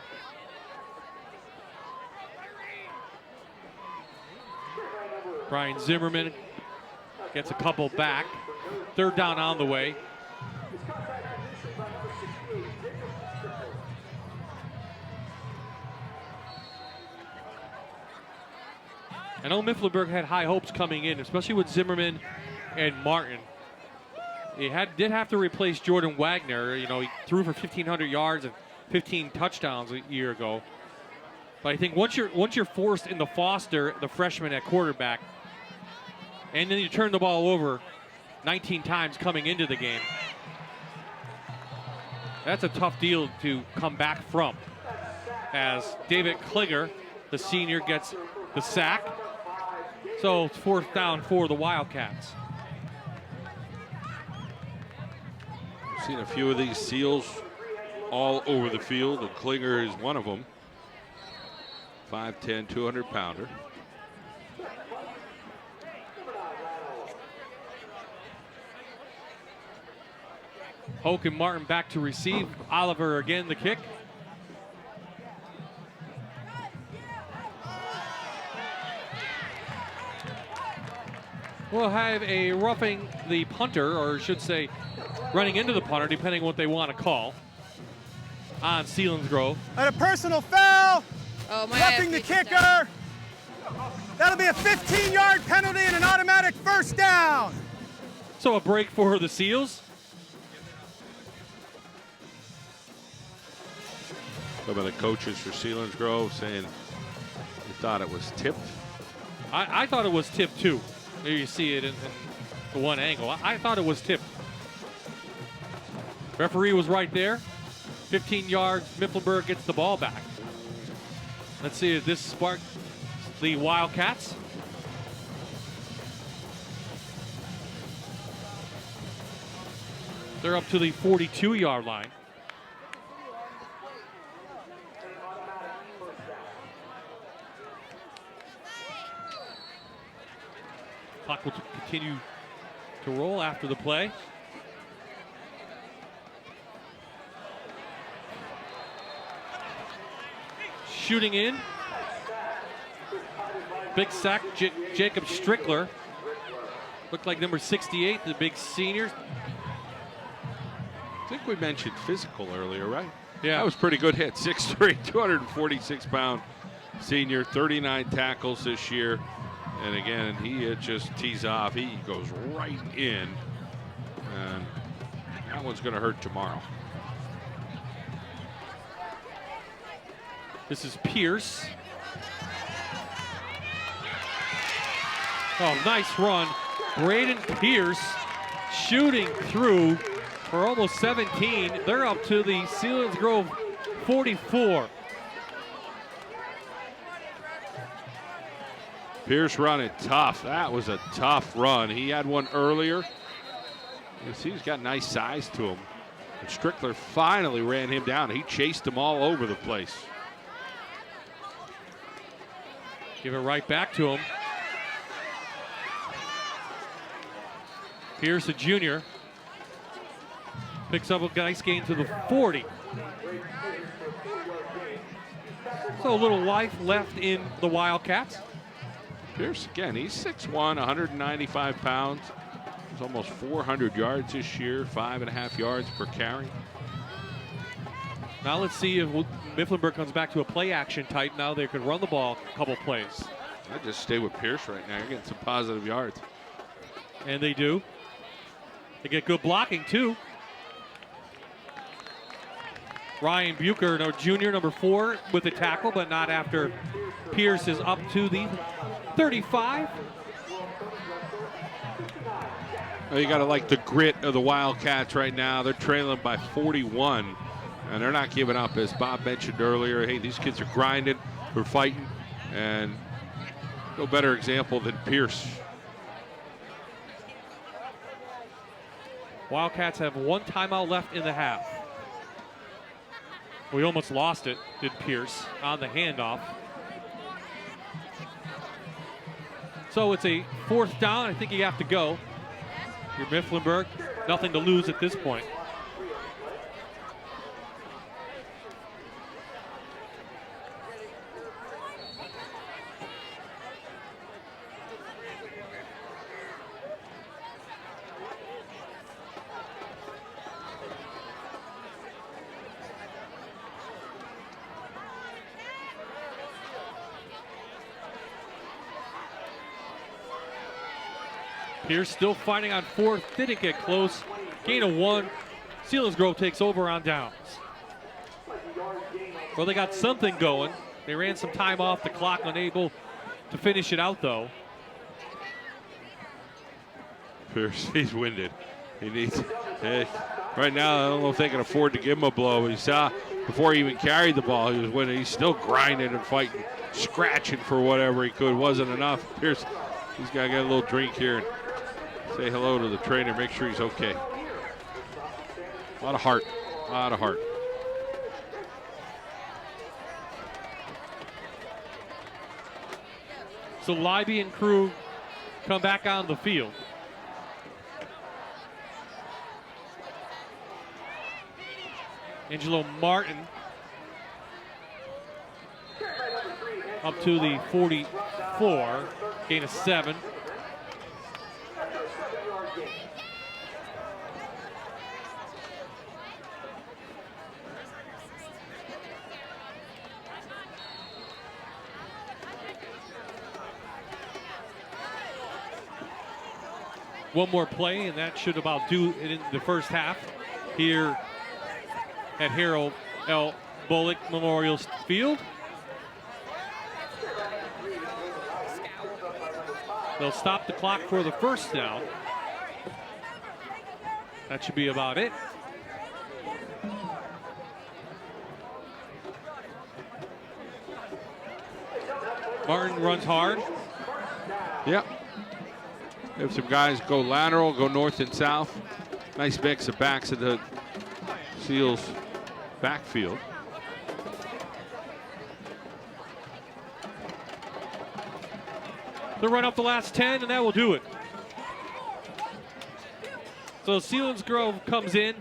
Brian Zimmerman gets a couple back. Third down on the way. I know Mifflinburg had high hopes coming in, especially with Zimmerman and Martin. He did have to replace Jordan Wagner. You know, he threw for 1,500 yards and 15 touchdowns a year ago. But I think once you're forced into Foster, the freshman at quarterback, and then you turn the ball over 19 times coming into the game, that's a tough deal to come back from. As David Klinger, the senior, gets the sack. So it's 4th down for the Wildcats. We've seen a few of these Seals all over the field, and Klinger is one of them. 5'10", 200-pounder. Hoke and Martin back to receive. Oliver again the kick. We'll have a roughing the punter, or should say running into the punter, depending on what they want to call, on Selinsgrove. And a personal foul. Oh, my Roughing the kicker. That'll be a 15-yard penalty and an automatic first down. So a break for the Seals. Some of the coaches for Selinsgrove saying they thought it was tipped. I thought it was tipped too. There you see it in the one angle. I thought it was tipped. Referee was right there. 15 yards, Mifflinburg gets the ball back. Let's see if this sparks the Wildcats. They're up to the 42-yard line. Clock will continue to roll after the play. Shooting in. Big sack, Jacob Strickler. Looked like number 68, the big senior. I think we mentioned physical earlier, right? Yeah. That was a pretty good hit. 6'3", 246-pound senior, 39 tackles this year. And again, he just tees off. He goes right in. And that one's going to hurt tomorrow. This is Pierce. Oh, nice run. Braden Pierce shooting through for almost 17. They're up to the Selinsgrove 44. Pierce running tough. That was a tough run. He had one earlier. You see he's got nice size to him. And Strickler finally ran him down. He chased him all over the place. Give it right back to him. Pierce, a junior, picks up a nice gain to the 40. So a little life left in the Wildcats. Pierce, again, he's 6'1", 195 pounds. He's almost 400 yards this year, 5.5 yards per carry. Now let's see if Mifflinburg comes back to a play action type. Now they could run the ball a couple plays. I'd just stay with Pierce right now. You're getting some positive yards. And they do. They get good blocking too. Ryan Bucher, no, junior, number 4, with the tackle, but not after Pierce is up to the 35. Oh, you got to like the grit of the Wildcats right now. They're trailing by 41, and they're not giving up. As Bob mentioned earlier, hey, these kids are grinding, they're fighting, and no better example than Pierce. Wildcats have one timeout left in the half. We almost lost it, did Pierce, on the handoff. So it's a 4th down. I think you have to go. You're Mifflinburg, nothing to lose at this point. Pierce still fighting on 4th, didn't get close. Gain of 1. Selinsgrove takes over on downs. Well, they got something going. They ran some time off the clock, unable to finish it out though. Pierce, he's winded. He needs, right now, I don't know if they can afford to give him a blow. You saw before he even carried the ball, he was winning. He's still grinding and fighting, scratching for whatever he could. Wasn't enough. Pierce, he's got to get a little drink here and say hello to the trainer, make sure he's okay. A lot of heart, a lot of heart. So Libby and crew come back on the field. Angelo Martin up to the 44, gain of 7. One more play, and that should about do it in the first half here at Harold L. Bullock Memorial Field. They'll stop the clock for the first down. That should be about it. Martin runs hard. Yep. Have some guys go lateral, go north and south. Nice mix of backs in the Seals backfield. They'll run up the last 10, and that will do it. So Selinsgrove comes in,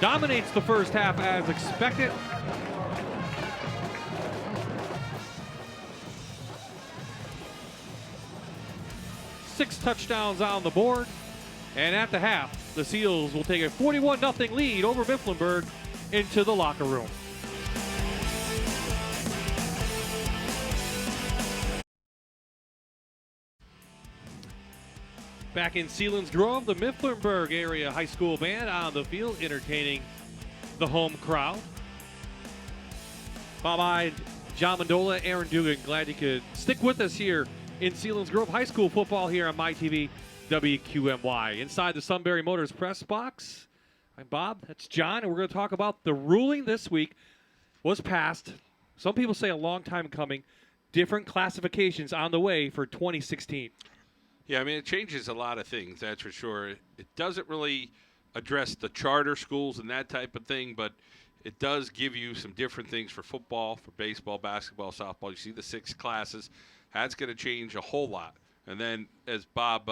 dominates the first half as expected. Six touchdowns on the board. And at the half, the Seals will take a 41-0 lead over Mifflinburg into the locker room. Back in Selinsgrove, the Mifflinburg area high school band on the field entertaining the home crowd. Bob-eyed John Mendola, Aaron Dugan, glad you could stick with us here in Selinsgrove High School football here on MyTV WQMY. Inside the Sunbury Motors press box, I'm Bob, that's John, and we're going to talk about the ruling this week was passed. Some people say a long time coming. Different classifications on the way for 2016. Yeah, I mean, it changes a lot of things, that's for sure. It doesn't really address the charter schools and that type of thing, but it does give you some different things for football, for baseball, basketball, softball. You see the 6 classes. That's going to change a whole lot. And then, as Bob,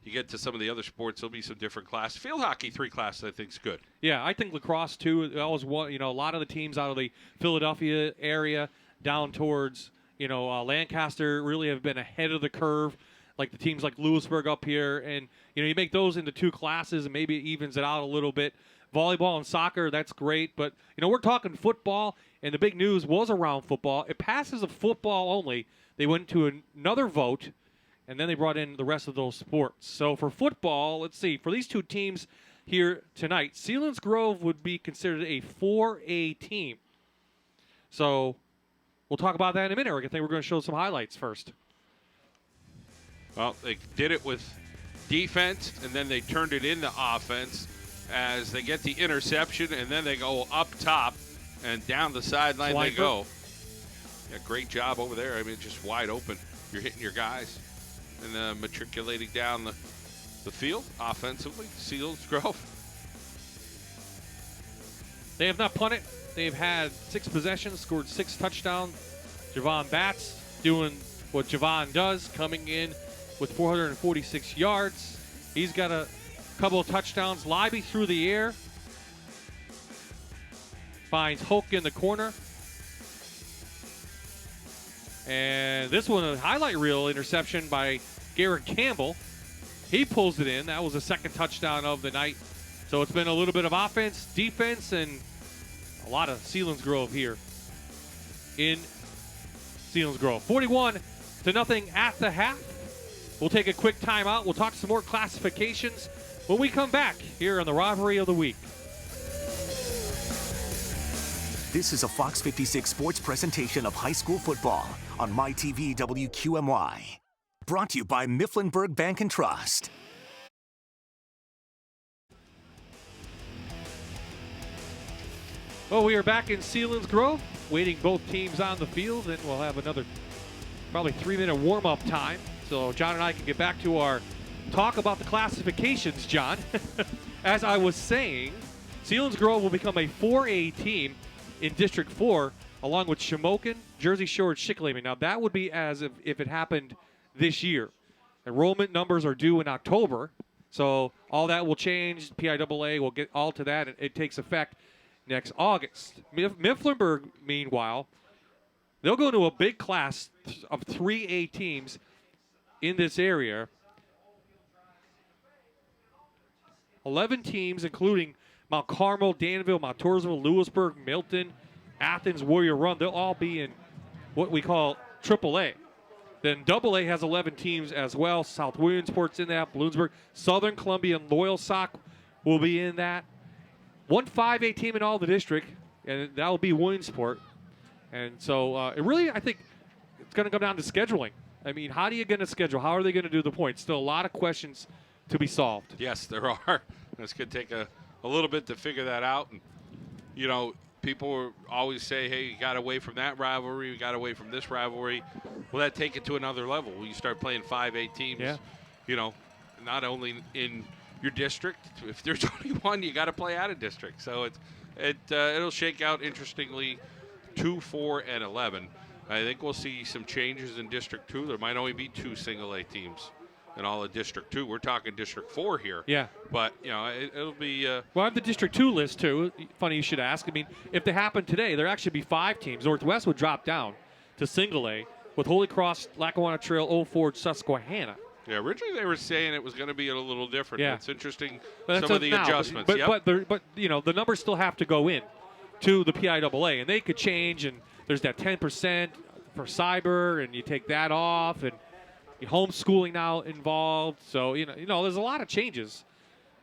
you get to some of the other sports, there'll be some different classes. Field hockey, 3 classes, I think is good. Yeah, I think lacrosse, too. That was one, a lot of the teams out of the Philadelphia area down towards, Lancaster really have been ahead of the curve. Like the teams like Lewisburg up here, and you make those into 2 classes, and maybe it evens it out a little bit. Volleyball and soccer, that's great, but we're talking football, and the big news was around football. It passes a football only. They went to another vote, and then they brought in the rest of those sports. So for football, let's see, for these 2 teams here tonight, Selinsgrove would be considered a 4A team. So we'll talk about that in a minute. I think we're going to show some highlights first. Well, they did it with defense, and then they turned it into offense as they get the interception, and then they go up top and down the sideline they go. Yeah, great job over there. I mean, just wide open. You're hitting your guys and matriculating down the field offensively. Selinsgrove. They have not punted. They've had 6 possessions, scored 6 touchdowns. Javon Batts doing what Javon does, coming in with 446 yards. He's got a couple of touchdowns. Libby through the air. Finds Hoke in the corner. And this one, a highlight reel interception by Garrett Campbell. He pulls it in. That was the 2nd touchdown of the night. So it's been a little bit of offense, defense, and a lot of Selinsgrove here in Selinsgrove. 41-0 at the half. We'll take a quick timeout. We'll talk some more classifications when we come back here on the Rivalry of the Week. This is a Fox 56 Sports presentation of high school football on MyTV WQMY. Brought to you by Mifflinburg Bank and Trust. Well, we are back in Selinsgrove, waiting both teams on the field, and we'll have another probably 3-minute warm-up time. So John and I can get back to our talk about the classifications, John. As I was saying, Selinsgrove will become a 4A team in District 4, along with Shamokin, Jersey Shore, and Shikellamy. Now, that would be as if it happened this year. Enrollment numbers are due in October, so all that will change. PIAA will get all to that, and it takes effect next August. Mifflinburg, meanwhile, they'll go into a big class of 3A teams in this area. 11 teams, including Mount Carmel, Danville, Mount Toursville, Lewisburg, Milton, Athens, Warrior Run. They'll all be in what we call AAA. Then AA has 11 teams as well. South Williamsport's in that. Bloomsburg, Southern Columbia, and Loyalsock will be in that. One 5A team in all the district, and that will be Williamsport. And so it really, I think, it's going to come down to scheduling. I mean, how are you going to schedule? How are they going to do the points? Still a lot of questions to be solved. Yes, there are. It's going to take a little bit to figure that out. And, you know, people always say, hey, you got away from that rivalry, you got away from this rivalry. Will that take it to another level? Will you start playing 5A teams, you know, not only in your district. If there's only one, you got to play out of district. So it'll shake out interestingly 2, 4, and 11. I think we'll see some changes in District 2. There might only be 2 single-A teams in all of District 2. We're talking District 4 here. Yeah. But, you know, it'll be well, I have the District 2 list, too. Funny you should ask. I mean, if they happen today, there actually be 5 teams. Northwest would drop down to single-A with Holy Cross, Lackawanna Trail, Old Forge, Susquehanna. Yeah, originally they were saying it was going to be a little different. Yeah. It's interesting, some of the adjustments. But you know, the numbers still have to go in to the PIAA, and they could change, and there's that 10% for cyber, and you take that off, and homeschooling now involved. So, you know, there's a lot of changes.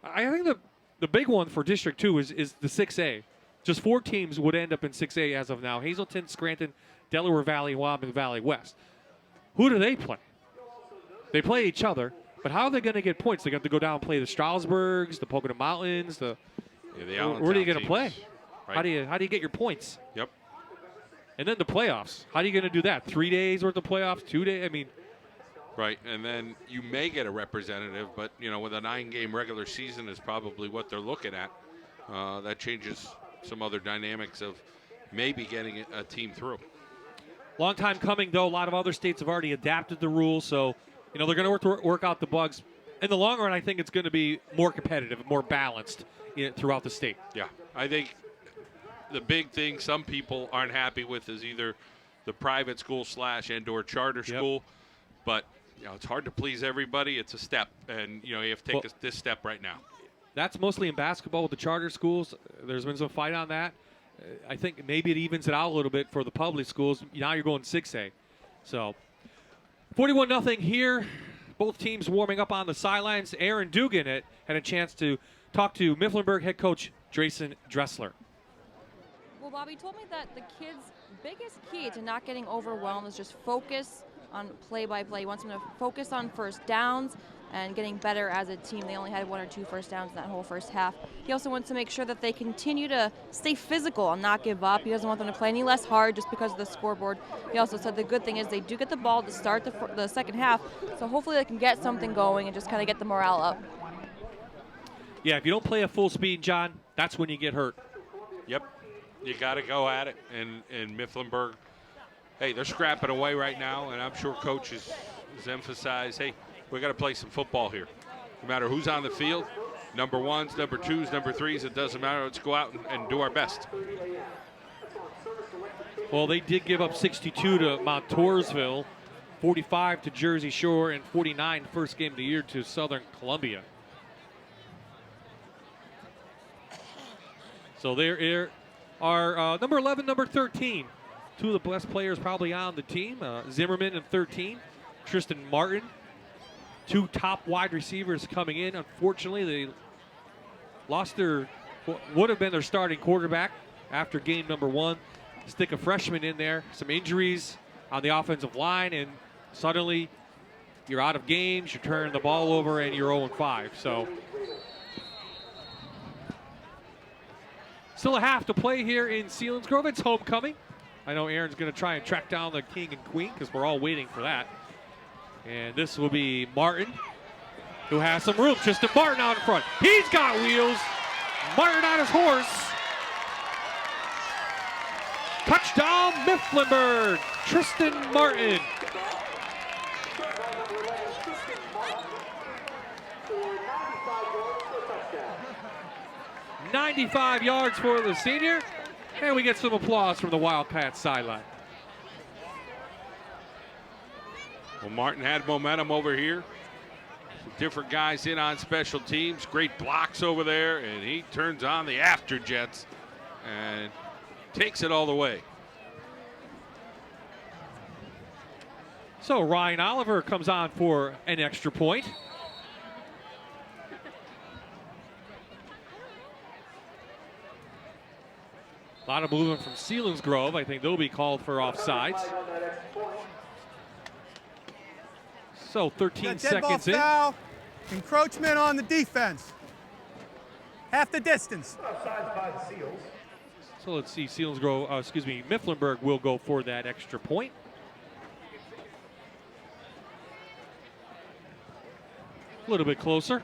I think the big one for District 2 is the 6A. Just 4 teams would end up in 6A as of now. Hazelton, Scranton, Delaware Valley, and Wyoming Valley West. Who do they play? They play each other, but how are they going to get points? They have to go down and play the Stroudsburgs, the Pocono Mountains, the where are you going to play? Right. How do you get your points? Yep. And then the playoffs. How are you going to do that? 3 days worth of playoffs, 2 days? I mean, right. And then you may get a representative, but you know, with a 9-game regular season is probably what they're looking at. That changes some other dynamics of maybe getting a team through. Long time coming, though. A lot of other states have already adapted the rules, so you know they're going to work out the bugs. In the long run, I think it's going to be more competitive, more balanced throughout the state. Yeah, I think the big thing some people aren't happy with is either the private school / and/or charter school, but you know it's hard to please everybody. It's a step, and you know you have to take this step right now. That's mostly in basketball with the charter schools. There's been some fight on that. I think maybe it evens it out a little bit for the public schools. Now you're going 6A. So 41-0 here. Both teams warming up on the sidelines. Aaron Dugan had a chance to talk to Mifflinburg head coach Jason Dressler. Well, Bobby told me that the kids' biggest key to not getting overwhelmed is just focus on play-by-play. He wants them to focus on first downs and getting better as a team. They only had 1 or 2 first downs in that whole first half. He also wants to make sure that they continue to stay physical and not give up. He doesn't want them to play any less hard just because of the scoreboard. He also said the good thing is they do get the ball to start the second half, so hopefully they can get something going and just kind of get the morale up. Yeah, if you don't play at full speed, John, that's when you get hurt. Yep, you got to go at it. And Mifflinburg, hey, they're scrapping away right now, and I'm sure Coach has emphasized, hey, we got to play some football here. No matter who's on the field, number 1s, number 2s, number 3s, it doesn't matter. Let's go out and do our best. Well, they did give up 62 to Mount Toursville, 45 to Jersey Shore, and 49 first game of the year to Southern Columbia. So there are number 11, number 13. 2 of the best players probably on the team. Zimmerman in 13, Tristan Martin. 2 top wide receivers coming in. Unfortunately, they lost what would have been their starting quarterback after game number 1. Stick a freshman in there. Some injuries on the offensive line, and suddenly you're out of games. You turn the ball over, and you're 0-5. So still a half to play here in Selinsgrove. It's homecoming. I know Aaron's going to try and track down the king and queen because we're all waiting for that. And this will be Martin, who has some room. Tristan Martin out in front. He's got wheels. Martin on his horse. Touchdown, Mifflinburg. Tristan Martin. "95 yards for the senior. And we get some applause from the Wildcats sideline. Well, Martin had momentum over here. Some different guys in on special teams. Great blocks over there, and he turns on the after jets and takes it all the way. So Ryan Oliver comes on for an extra point. A lot of movement from Selinsgrove. I think they'll be called for offsides. So 13 seconds in. Foul. Encroachment on the defense. Half the distance. So let's see, Mifflinburg will go for that extra point. A little bit closer.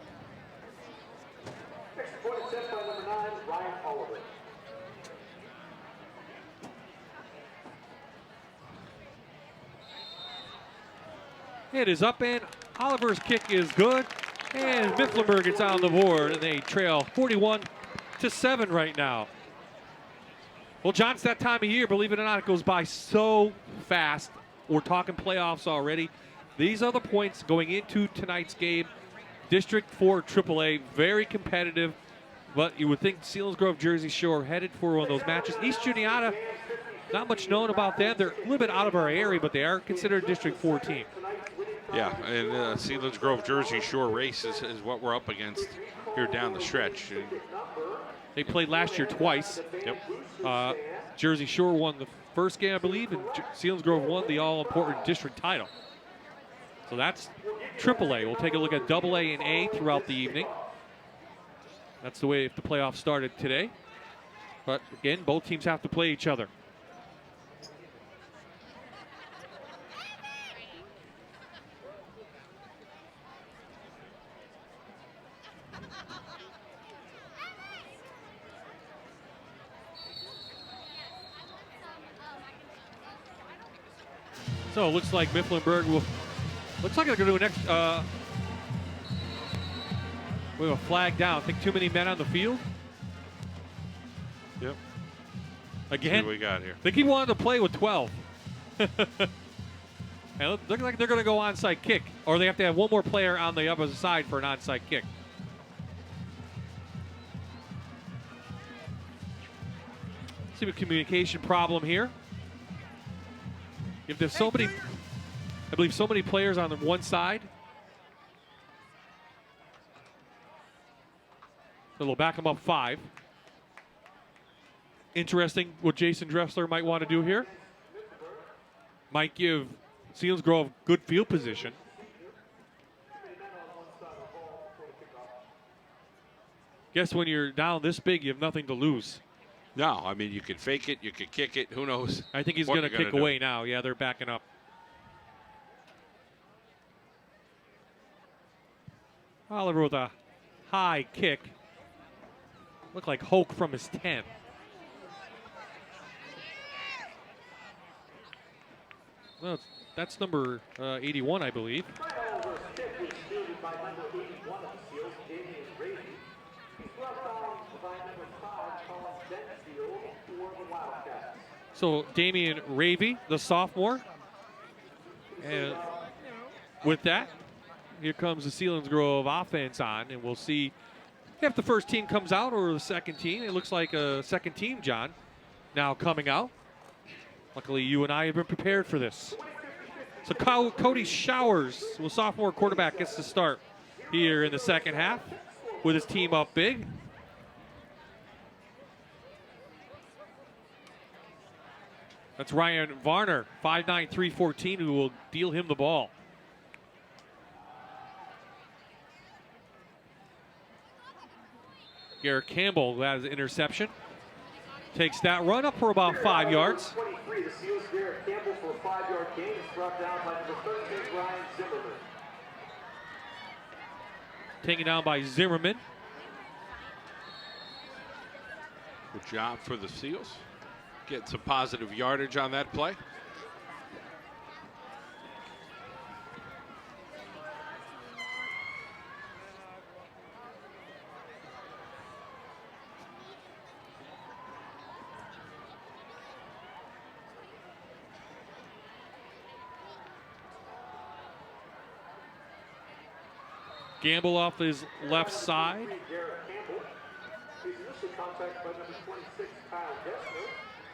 It is up, and Oliver's kick is good. And Mifflinburg gets on the board, and they trail 41-7 right now. Well, John, it's that time of year. Believe it or not, it goes by so fast. We're talking playoffs already. These are the points going into tonight's game. District 4 AAA, very competitive. But you would think Selinsgrove, Jersey Shore headed for one of those matches. East Juniata, not much known about them. They're a little bit out of our area, but they are considered a District 4 team. Yeah, and Selinsgrove, Jersey Shore race is what we're up against here down the stretch. They played last year twice. Yep. Jersey Shore won the first game, I believe, and Selinsgrove won the all-important district title. So that's AAA. We'll take a look at AA and A throughout the evening. That's the way the playoffs started today. But again, both teams have to play each other. So it looks like Mifflinburg will. Looks like they're going to do an extra. We have a flag down. I think too many men on the field. Yep. Again. See what we got here. I think he wanted to play with 12. And it looks like they're going to go onside kick, or they have to have one more player on the other side for an onside kick. See a communication problem here. If there's so many, I believe so many players on the one side. So they'll back them up 5. Interesting what Jason Dressler might want to do here. Might give Selinsgrove good field position. Guess when you're down this big, you have nothing to lose. No, I mean, you could fake it, you could kick it, who knows? I think he's going to kick away now. Yeah, they're backing up. Oliver with a high kick. Looked like Hoke from his 10. Well, that's number 81, I believe. So Damian Ravy, the sophomore. And with that, here comes the Selinsgrove offense on, and we'll see if the first team comes out or the second team. It looks like a second team, John, now coming out. Luckily, you and I have been prepared for this. So Cody Showers, the sophomore quarterback, gets to start here in the second half with his team up big. That's Ryan Varner, 5'9", 314, who will deal him the ball. Garrett Campbell, who has an interception, takes that run up for about 5 yards. 23, the Seals, Garrett Campbell for a 5-yard gain. It's brought down by number 13, Ryan Zimmerman. Taken down by Zimmerman. Good job for the Seals. Get some positive yardage on that play. Gamble off his left side. Contact by number 26, Kyle Dessner,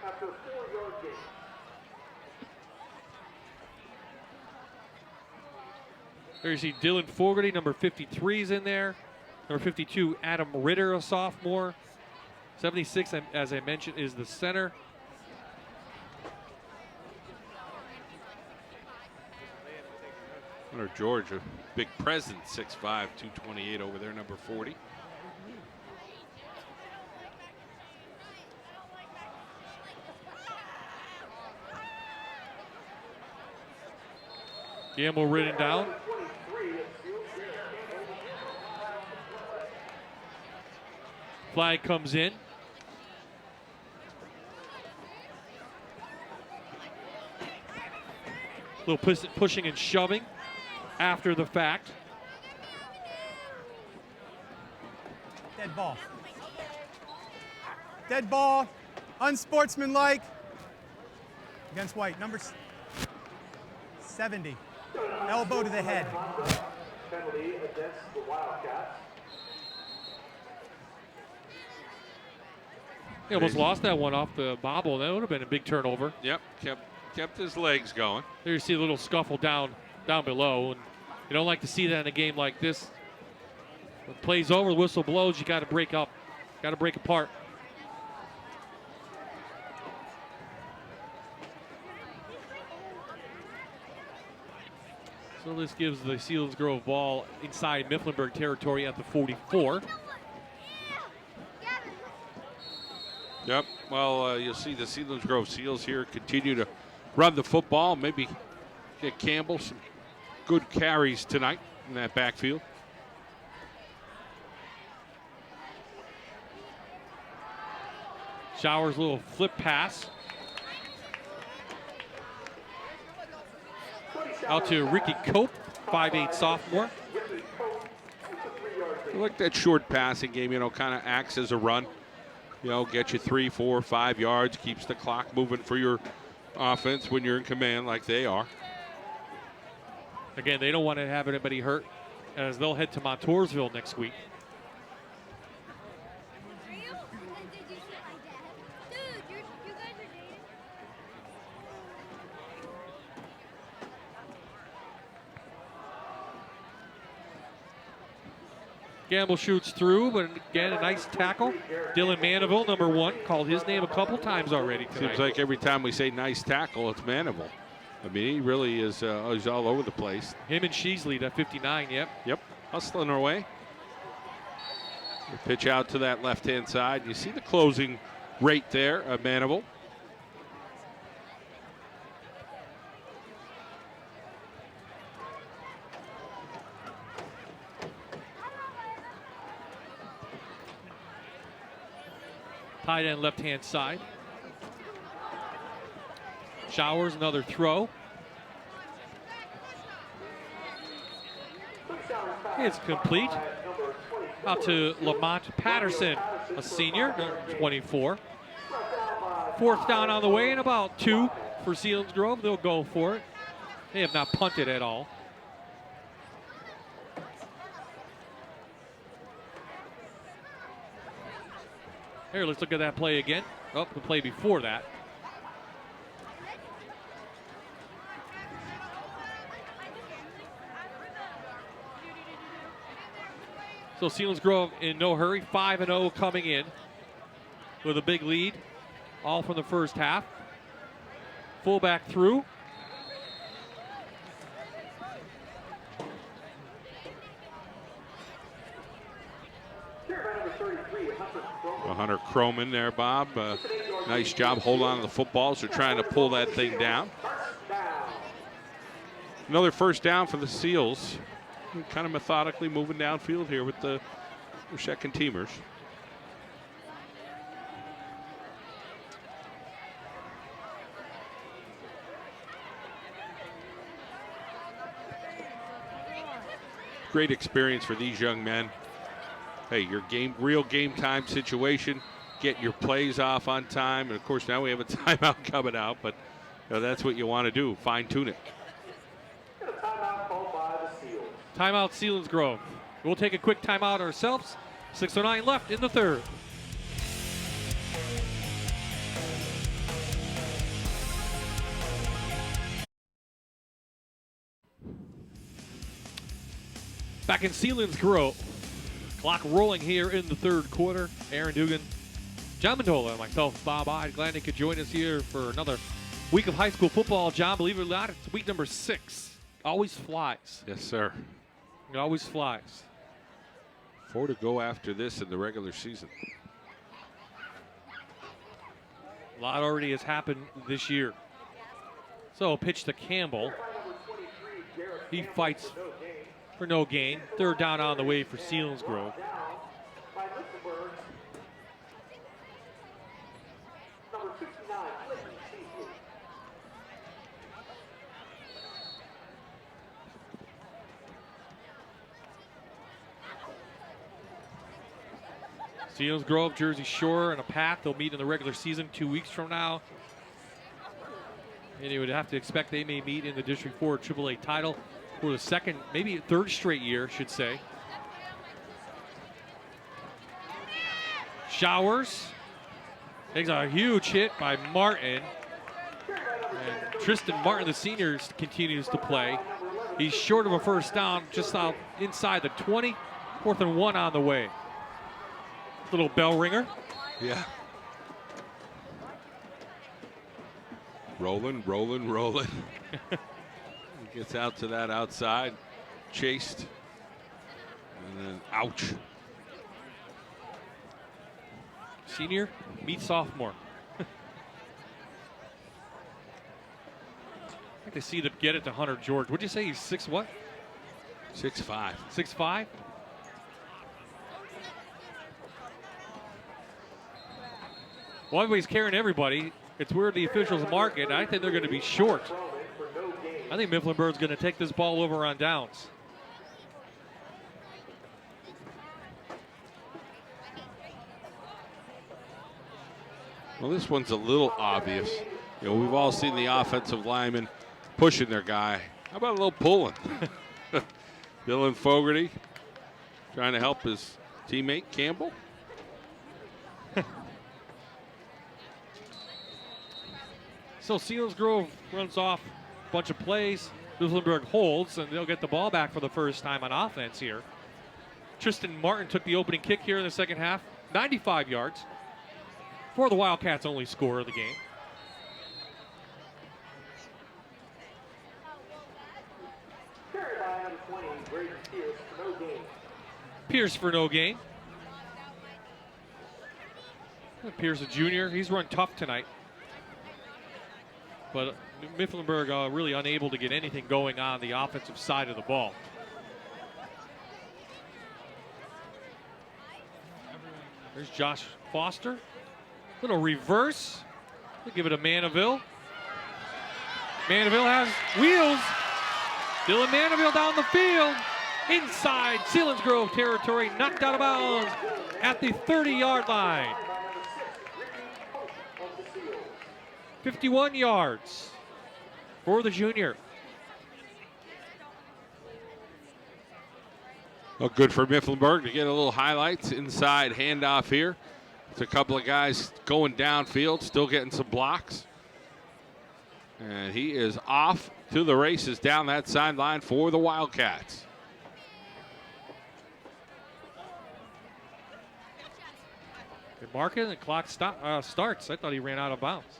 after a 4-yard gain. There you see Dylan Fogarty, number 53 is in there. Number 52, Adam Ritter, a sophomore. 76, as I mentioned, is the center. Hunter George, a big presence, 6'5", 228 over there, number 40. Gamble ridden down. Flag comes in. Little pushing and shoving after the fact. Dead ball. Dead ball. Unsportsmanlike. Against White. Number 70. Elbow to the head. Penalty against the Wildcats. He almost lost that one off the bobble. That would have been a big turnover. Yep, kept his legs going. There you see a little scuffle down below, and you don't like to see that in a game like this. When the play's over, the whistle blows, you got to break up, got to break apart. So this gives the Selinsgrove ball inside Mifflinburg territory at the 44. Yep, well, you'll see the Selinsgrove Seals here continue to run the football, maybe get Campbell some good carries tonight in that backfield. Showers' little flip pass. Out to Ricky Cope, 5'8" sophomore. I like that short passing game, kind of acts as a run. Get you 3, 4, 5 yards, keeps the clock moving for your offense when you're in command like they are. Again, they don't want to have anybody hurt as they'll head to Montoursville next week. Gamble shoots through, but again, a nice tackle. Dylan Mandeville, number 1, called his name a couple times already tonight. Seems like every time we say nice tackle, it's Mandeville. I mean, he really is he's all over the place. Him and Sheasley, that 59, yep. Yep, hustling our way. The pitch out to that left-hand side. You see the closing rate there of Mandeville. Tight end left-hand side. Showers, another throw. It's complete. Out to Lamont Patterson, a senior, number 24. 4th down on the way and about 2 for Selinsgrove. They'll go for it. They have not punted at all. Here, let's look at that play again. Oh, the play before that. So Selinsgrove in no hurry, 5-0 coming in with a big lead, all from the first half. Fullback through. Hunter Croman there, Bob. Nice job holding on to the football. So trying to pull that thing down. Another first down for the Seals. Kind of methodically moving downfield here with the second teamers. Great experience for these young men. Hey, your real game time situation, get your plays off on time. And of course, now we have a timeout coming out, but that's what you want to do, fine tune it. Timeout called by the Seals. Timeout Selinsgrove. We'll take a quick timeout ourselves. 6:09 left in the third. Back in Selinsgrove. Clock rolling here in the third quarter. Aaron Dugan, John Mendola, and myself, Bob Ide. Glad they could join us here for another week of high school football. John, believe it or not, it's week number 6. Always flies. Yes, sir. It always flies. 4 to go after this in the regular season. A lot already has happened this year. So pitch to Campbell. He fights for no gain. Third down on the way for Selinsgrove. Selinsgrove, Jersey Shore, and a path. They'll meet in the regular season 2 weeks from now. And you would have to expect they may meet in the District 4 AAA title for the second, maybe third straight year, should say. Showers takes a huge hit by Martin. And Tristan Martin, the senior, continues to play. He's short of a first down, just out inside the 20. 4th and 1 on the way. Little bell ringer. Yeah. Rolling, rolling, rolling. Gets out to that outside. Chased. And then ouch. Senior meets sophomore. I like to see them get it to Hunter George. What'd you say? He's 6 what? 6'5". 6'5"? Well, everybody's carrying everybody. It's where the officials mark it. I think they're going to be short. I think Mifflinburg's going to take this ball over on downs. Well, this one's a little obvious. You know, we've all seen the offensive linemen pushing their guy. How about a little pulling? Dylan Fogarty trying to help his teammate Campbell. So Selinsgrove runs off a bunch of plays. Mifflinburg holds, and they'll get the ball back for the first time on offense here. Tristan Martin took the opening kick here in the second half. 95 yards for the Wildcats' only score of the game. Pierce for no gain. Pierce, a junior. He's run tough tonight. But Mifflinburg really unable to get anything going on the offensive side of the ball. There's Josh Foster. Little reverse. We'll give it to Mandeville. Mandeville has wheels. Dylan Mandeville down the field. Inside Selinsgrove territory. Knocked out of bounds at the 30-yard line. 51 yards for the junior. Well, good for Mifflinburg to get a little highlights. Inside handoff here. It's a couple of guys going downfield, still getting some blocks. And he is off to the races down that sideline for the Wildcats. They mark it and the clock starts. I thought he ran out of bounds.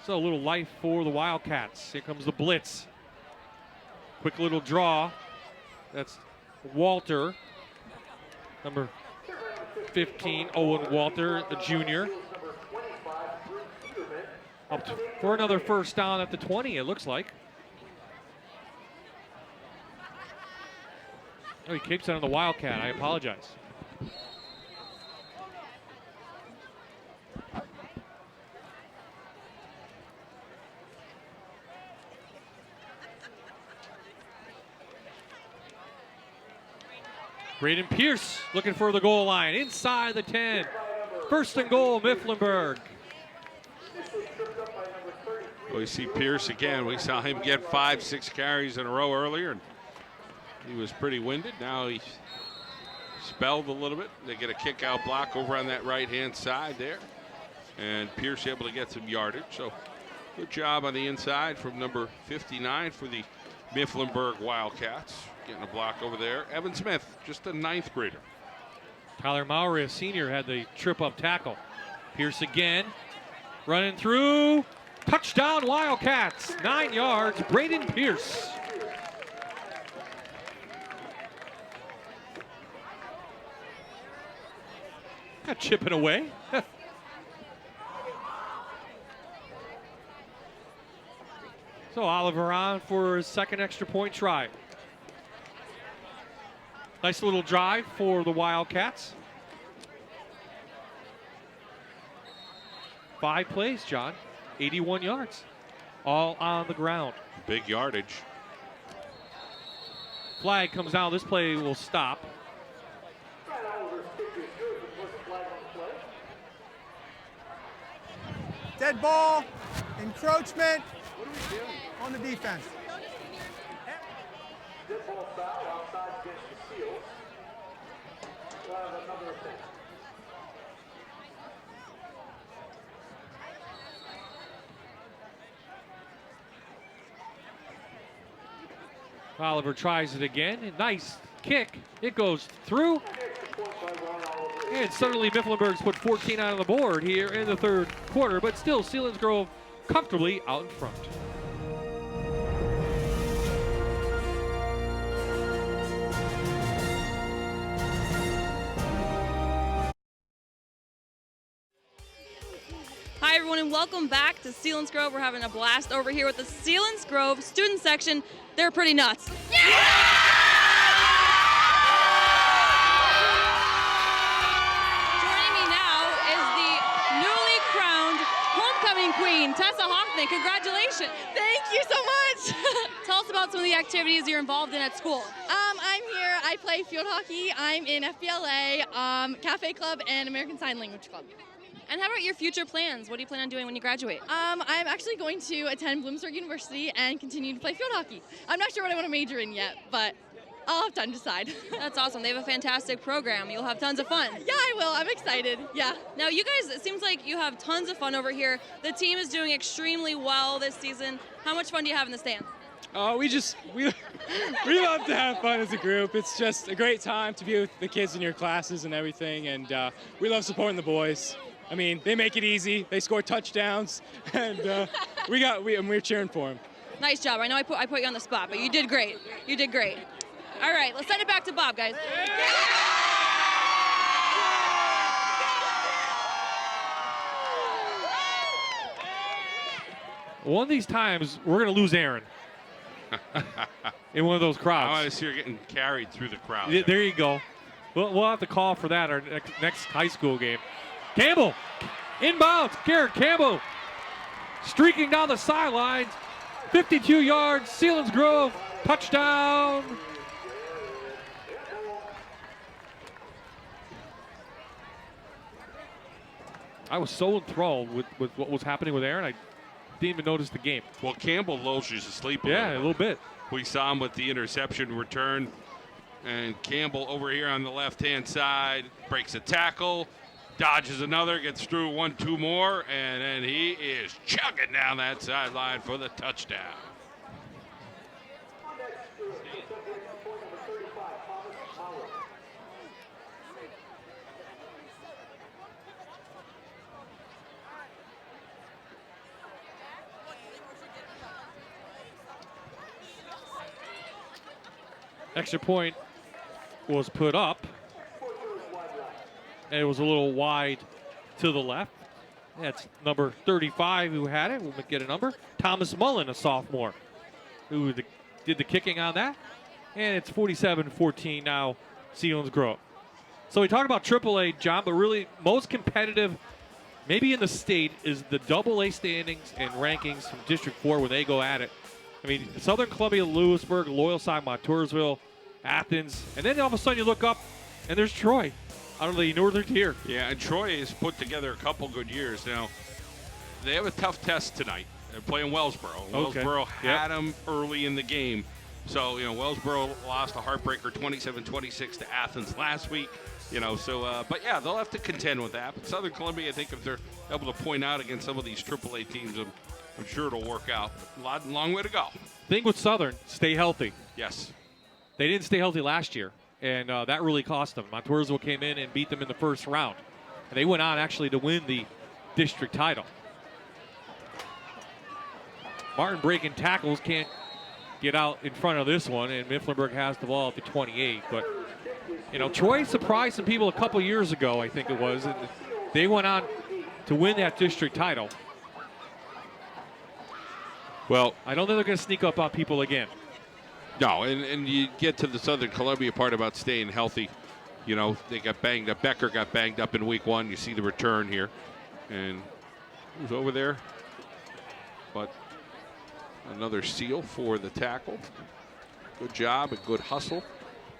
So a little life for the Wildcats. Here comes the blitz. Quick little draw. That's Walter, number 15, Owen Walter, the junior. Up for another first down at the 20, it looks like. Oh, he keeps it on the Wildcat. I apologize. Braden Pierce looking for the goal line inside the 10. First and goal, Mifflinburg. We see Pierce again. We saw him get 5-6 carries in a row earlier. And He was pretty winded. Now he's spelled a little bit. They get a kick out block over on that right-hand side there. And Pierce able to get some yardage. So good job on the inside from number 59 for the Mifflinburg Wildcats. Getting a block over there. Evan Smith, just a 9th grader. Tyler Mowry, a senior, had the trip-up tackle. Pierce again, running through. Touchdown Wildcats, 9 yards, Braden Pierce. Got chipping away. So Oliver on for his second extra point try. Nice little drive for the Wildcats. 5 plays, John. 81 yards. All on the ground. Big yardage. Flag comes down. This play will stop. Dead ball, encroachment on the defense. Dead ball foul outside against the Seals. We'll have another offense. Oliver tries it again. Nice kick. It goes through. And suddenly Mifflinburg's put 14 on the board here in the third quarter, but still Selinsgrove comfortably out in front. Hi, everyone, and welcome back to Selinsgrove. We're having a blast over here with the Selinsgrove student section. They're pretty nuts. Yeah! Joining me now is the newly crowned homecoming queen, Tessa Hoffman. Congratulations. Thank you so much. Tell us about some of the activities you're involved in at school. I'm here. I play field hockey. I'm in FBLA, Cafe Club, and American Sign Language Club. And how about your future plans? What do you plan on doing when you graduate? I'm actually going to attend Bloomsburg University and continue to play field hockey. I'm not sure what I want to major in yet, but I'll have time to decide. That's awesome. They have a fantastic program. You'll have tons of fun. Yeah, I will. I'm excited. Yeah. Now, you guys, it seems like you have tons of fun over here. The team is doing extremely well this season. How much fun do you have in the stands? We love to have fun as a group. It's just a great time to be with the kids in your classes and everything, and we love supporting the boys. I mean, they make it easy. They score touchdowns, and we're cheering for them. Nice job. I know I put you on the spot, but you did great. You did great. All right, let's send it back to Bob, guys. One of these times, we're going to lose Aaron in one of those crowds. I want to see her getting carried through the crowd. There you go. We'll have to call for that our next high school game. Campbell, inbounds. Garrett Campbell streaking down the sidelines. 52 yards, Selinsgrove, touchdown. I was so enthralled with what was happening with Aaron, I didn't even notice the game. Well, Campbell lulls you to sleep a little bit. We saw him with the interception return. And Campbell over here on the left-hand side breaks a tackle, dodges another, gets through 1-2 more, and then he is chugging down that sideline for the touchdown. Extra point was put up, and it was a little wide to the left. That's number 35 who had it. We'll get a number. Thomas Mullen, a sophomore, who did the kicking on that. And it's 47-14 now, Selinsgrove. So we talked about AAA, John, but really most competitive maybe in the state is the AA standings and rankings from District 4 when they go at it. I mean, Southern Columbia, Lewisburg, Loyalside, Montoursville, Athens, and then all of a sudden you look up and there's Troy out of the northern tier. Yeah, and Troy has put together a couple good years. Now, they have a tough test tonight. They're playing Wellsboro. Okay. Wellsboro had them early in the game. So, Wellsboro lost a heartbreaker 27-26 to Athens last week. But yeah, they'll have to contend with that. But Southern Columbia, I think if they're able to point out against some of these AAA teams, I'm sure it'll work out. Long way to go. Thing with Southern, stay healthy. Yes. They didn't stay healthy last year, and that really cost them. Montoursville came in and beat them in the first round. And they went on actually to win the district title. Martin breaking tackles, can't get out in front of this one, and Mifflinburg has the ball at the 28. But, Troy surprised some people a couple years ago, I think it was, and they went on to win that district title. Well, I don't think they're going to sneak up on people again. No, and you get to the Southern Columbia part about staying healthy. They got banged up. Becker got banged up in week 1. You see the return here. And who's over there? But another seal for the tackle. Good job, a good hustle.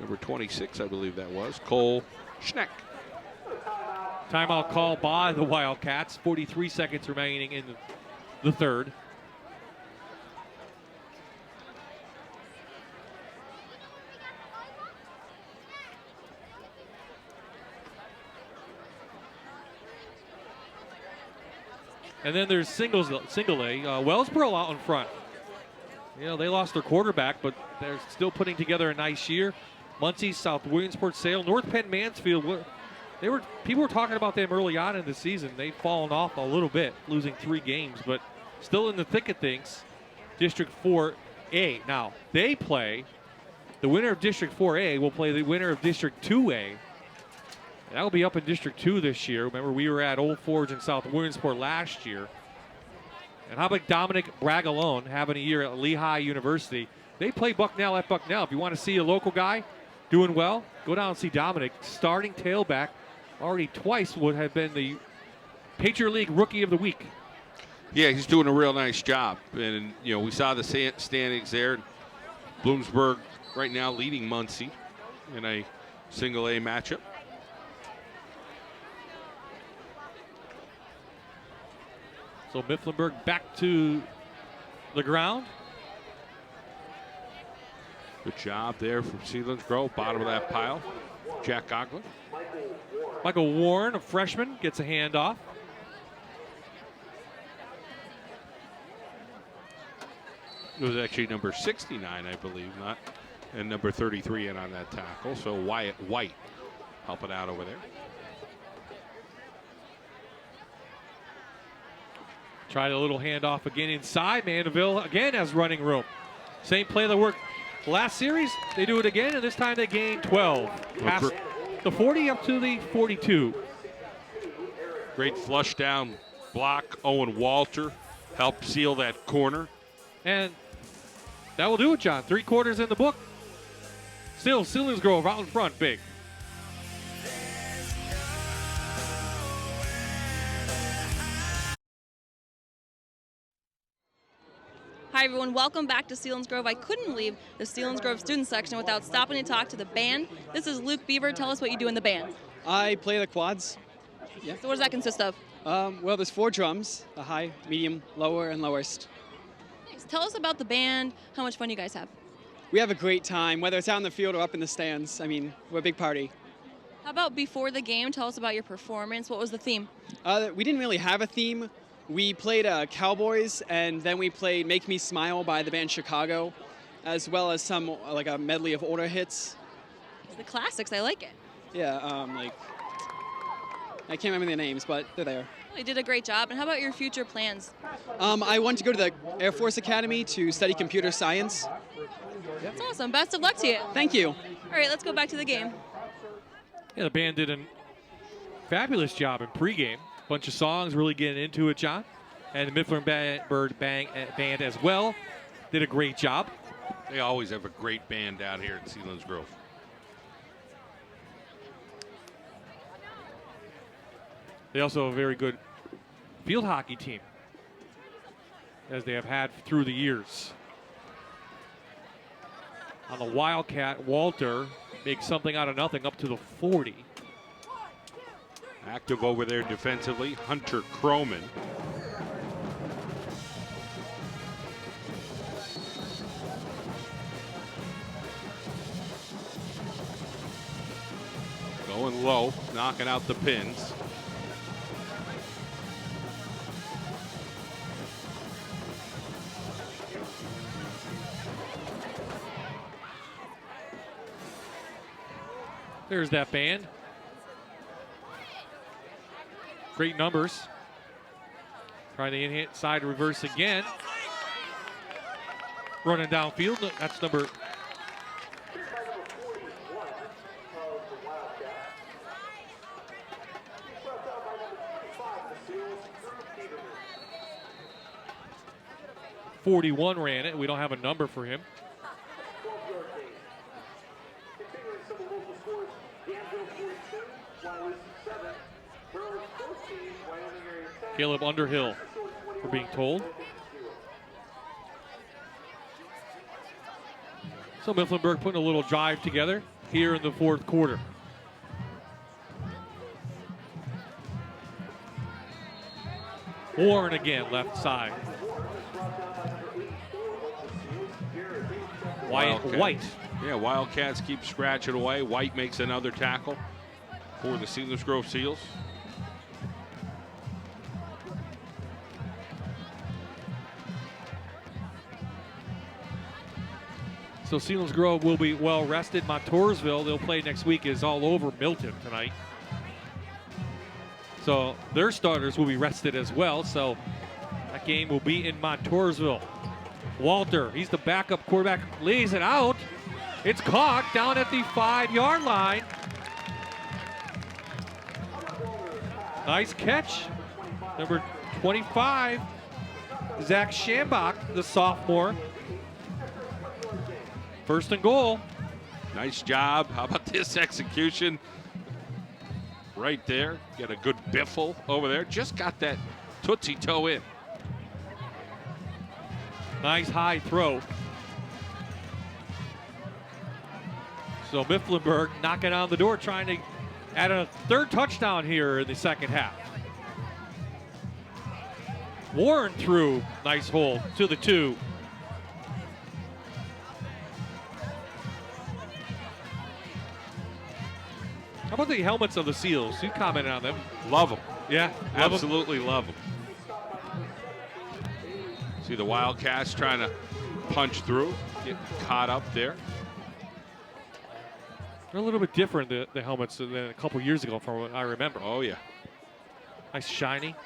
Number 26, I believe that was. Cole Schneck. Timeout call by the Wildcats. 43 seconds remaining in the third. And then there's single A. Wellsboro out in front. They lost their quarterback, but they're still putting together a nice year. Muncie, South Williamsport, Sale, North Penn, Mansfield. People were talking about them early on in the season. They've fallen off a little bit, losing 3 games, but still in the thick of things. District 4A. Now, they play, the winner of District 4A will play the winner of District 2A. That will be up in District 2 this year. Remember, we were at Old Forge and South Williamsport last year. And how about Dominic Bragalone having a year at Lehigh University? They play Bucknell at Bucknell. If you want to see a local guy doing well, go down and see Dominic. Starting tailback, already twice would have been the Patriot League Rookie of the Week. Yeah, he's doing a real nice job. And, we saw the standings there. Bloomsburg right now leading Muncie in a single A matchup. So Mifflinburg back to the ground. Good job there from Selinsgrove, bottom of that pile. Jack Goglin. Michael Warren, a freshman, gets a handoff. It was actually number 69, I believe, and number 33 in on that tackle. So Wyatt White helping out over there. Tried a little handoff again inside. Mandeville again has running room. Same play that worked last series. They do it again, and this time they gain 12. Past the 40 up to the 42. Great flush down block. Owen Walter helped seal that corner. And that will do it, John. 3 quarters in the book. Still, Selinsgrove out in front, big. Hi everyone, welcome back to Selinsgrove. I couldn't leave the Selinsgrove student section without stopping to talk to the band. This is Luke Beaver. Tell us what you do in the band. I play the quads. Yeah. So what does that consist of? Well, there's 4 drums, the high, medium, lower, and lowest. Nice. Tell us about the band, how much fun you guys have. We have a great time, whether it's out in the field or up in the stands. I mean, we're a big party. How about before the game? Tell us about your performance. What was the theme? We didn't really have a theme. We played Cowboys, and then we played Make Me Smile by the band Chicago, as well as some, like a medley of older hits. The classics, I like it. Yeah, I can't remember their names, but they're there. Well, you did a great job. And how about your future plans? I want to go to the Air Force Academy to study computer science. That's awesome. Best of luck to you. Thank you. All right, let's go back to the game. Yeah, the band did a fabulous job in pregame. Bunch of songs, really getting into it, John. And the Mifflinburg band as well did a great job. They always have a great band out here at Selinsgrove. They also have a very good field hockey team, as they have had through the years. On the Wildcat, Walter makes something out of nothing up to the 40. Active over there defensively, Hunter Croman. low, knocking out the pins. There's that band. Great numbers. Trying the inside reverse again. Running downfield. That's number. .41 ran it. We don't have a number for him. Caleb Underhill, we're being told. So Mifflinburg putting a little drive together here in the fourth quarter. Warren again, left side. White. Yeah, Wildcats keep scratching away. White makes another tackle for the Selinsgrove Seals. So Selinsgrove will be well rested. Montoursville, they'll play next week, is all over Milton tonight. So their starters will be rested as well. So that game will be in Montoursville. Walter, he's the backup quarterback, lays it out. It's caught down at the 5-yard line. Nice catch. Number 25, Zach Schambach, the sophomore. First and goal. Nice job. How about this execution? Right there. Get a good biffle over there. Just got that tootsie toe in. Nice high throw. So Mifflinburg knocking on the door, trying to add a third touchdown here in the second half. Warren threw. Nice hole to the 2. How about the helmets of the Seals? You commented on them. Love them. Yeah, absolutely love them. See the Wildcats trying to punch through, getting caught up there. They're a little bit different, the helmets, than a couple years ago from what I remember. Oh, yeah. Nice shiny.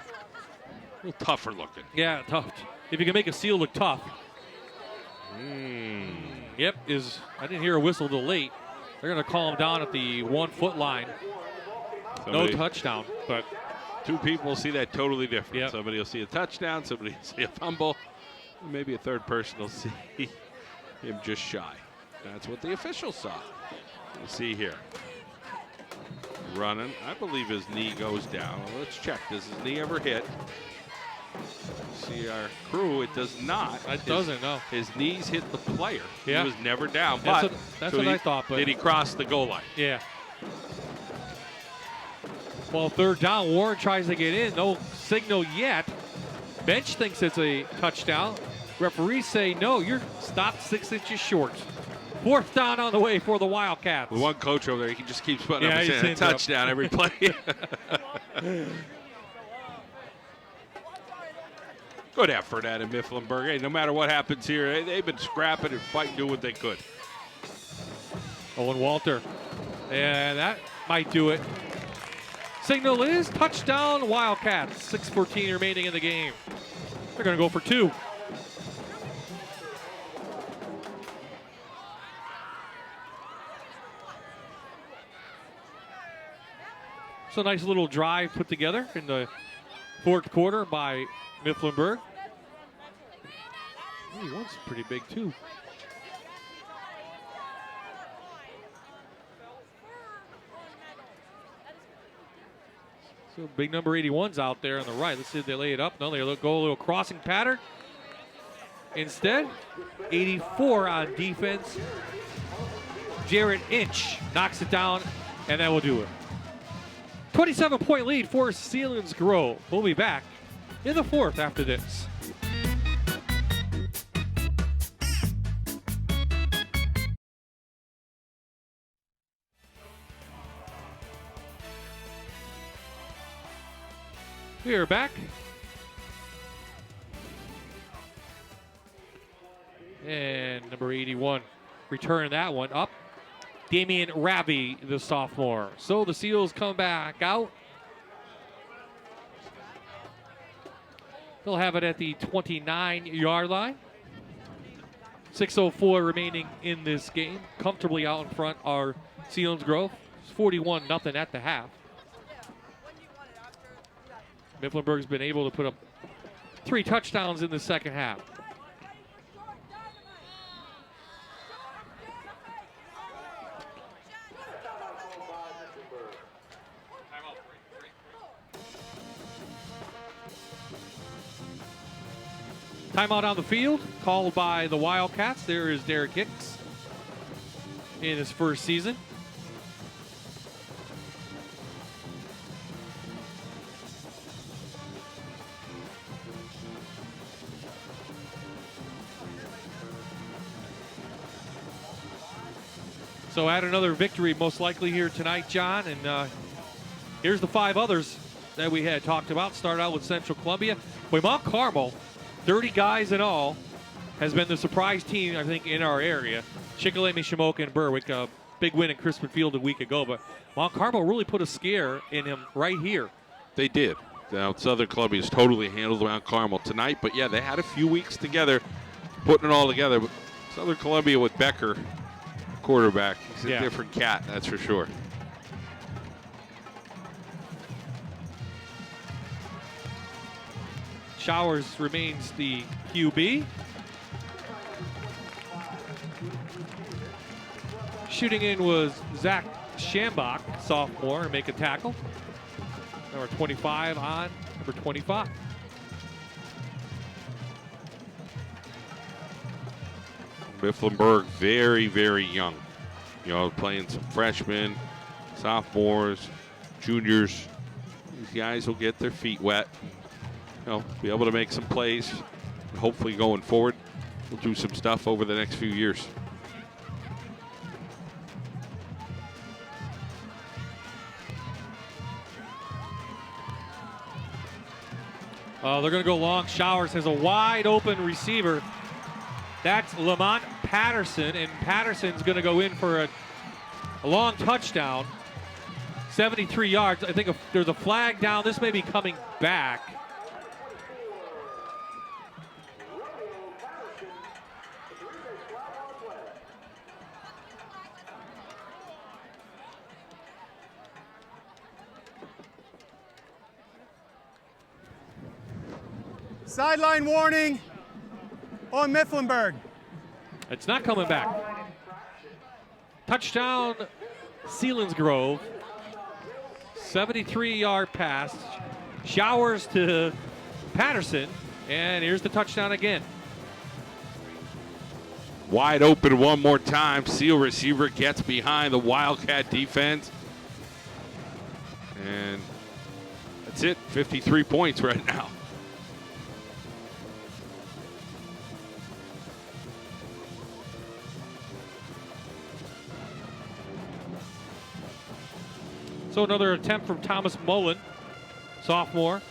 A little tougher looking. Yeah, tough. If you can make a Seal look tough. Yep, I didn't hear a whistle till late. They're going to call him down at the 1-foot line. No touchdown, but 2 people see that totally different. Yep. Somebody will see a touchdown, somebody will see a fumble. Maybe a third person will see him just shy. That's what the officials saw. You see here. Running. I believe his knee goes down. Let's check. Does his knee ever hit? See our crew, it does not. It doesn't, no. His knees hit the player. Yeah. He was never down. That's what I thought. But did he cross the goal line? Yeah. Well, third down, Warren tries to get in. No signal yet. Bench thinks it's a touchdown. Referees say, no, you're stopped 6 inches short. Fourth down on the way for the Wildcats. The one coach over there, he just keeps putting up his hand. A touchdown every play. Good effort out of Mifflinburg. Hey, no matter what happens here, they've been scrapping and fighting, doing what they could. Owen Walter. And that might do it. Signal is touchdown Wildcats. 6:14 remaining in the game. They're going to go for 2. So nice little drive put together in the fourth quarter by Mifflinburg. Ooh, one's pretty big too. So big number 81's out there on the right. Let's see if they lay it up. No, they go a little crossing pattern. Instead, 84 on defense. Jared Inch knocks it down, and that will do it. 27-point lead for Selinsgrove. We'll be back in the fourth after this. We are back. And number 81 return that one up. Damian Ravi, the sophomore. So the Seals come back out. They'll have it at the 29-yard line. 6:04 remaining in this game. Comfortably out in front are Selinsgrove. It's 41-0 at the half. Mifflinburg's been able to put up 3 touchdowns in the second half. Timeout on the field, called by the Wildcats. There is Derek Hicks in his first season. So add another victory most likely here tonight, John. And here's the 5 others that we had talked about. Start out with Central Columbia. Mount Carmel, 30 guys in all, has been the surprise team, I think, in our area. Chickalamy, Shamoka, and Berwick, a big win in Crispin Field a week ago. But Mount Carmel really put a scare in him right here. They did. Now, Southern Columbia's totally handled Mount Carmel tonight. But, yeah, they had a few weeks together, putting it all together. But Southern Columbia with Becker, quarterback, he's a different cat, that's for sure. Showers remains the QB. Shooting in was Zach Schambach, sophomore, and make a tackle. Number 25 on number 25. Mifflinburg, very, very young. You know, playing some freshmen, sophomores, juniors. These guys will get their feet wet. You know, be able to make some plays. Hopefully going forward, we'll do some stuff over the next few years. They're going to go long. Showers has a wide open receiver. That's Lamont Patterson, and Patterson's going to go in for a long touchdown. 73 yards. I think there's a flag down. This may be coming back. Sideline warning on Mifflinburg. It's not coming back. Touchdown, Selinsgrove. 73-yard pass. Showers to Patterson, and here's the touchdown again. Wide open one more time. Seal receiver gets behind the Wildcat defense. And that's it, 53 points right now. So another attempt from Thomas Mullen, sophomore.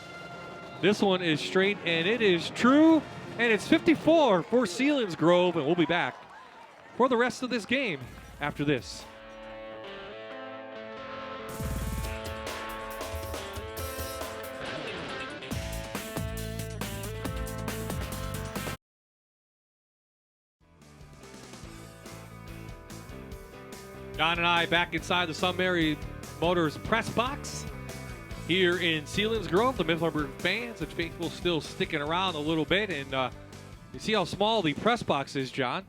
This one is straight, and it is true, and it's 54 for Selinsgrove, and we'll be back for the rest of this game after this. John and I back inside the Sunbury Motors press box here in Selinsgrove. The Mifflinburg fans and faithful still sticking around a little bit, and you see how small the press box is, John.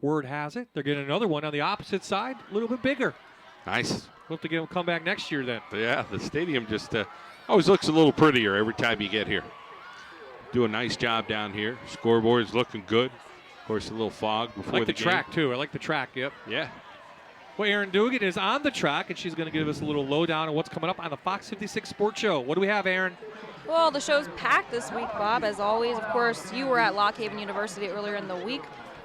Word has it they're getting another one on the opposite side, a little bit bigger. Nice. We'll have to get them come back next year then. Yeah, the stadium just always looks a little prettier every time you get here. Do a nice job down here. Scoreboard is looking good. Of course, a little fog before I like the game. track too. I like the track. Yep. Yeah. Well, Erin Dugan is on the track, and she's going to give us a little lowdown on what's coming up on the Fox 56 Sports Show. What do we have, Erin? Well, the show's packed this week, Bob, as always. Of course, you were at Lock Haven University earlier in the week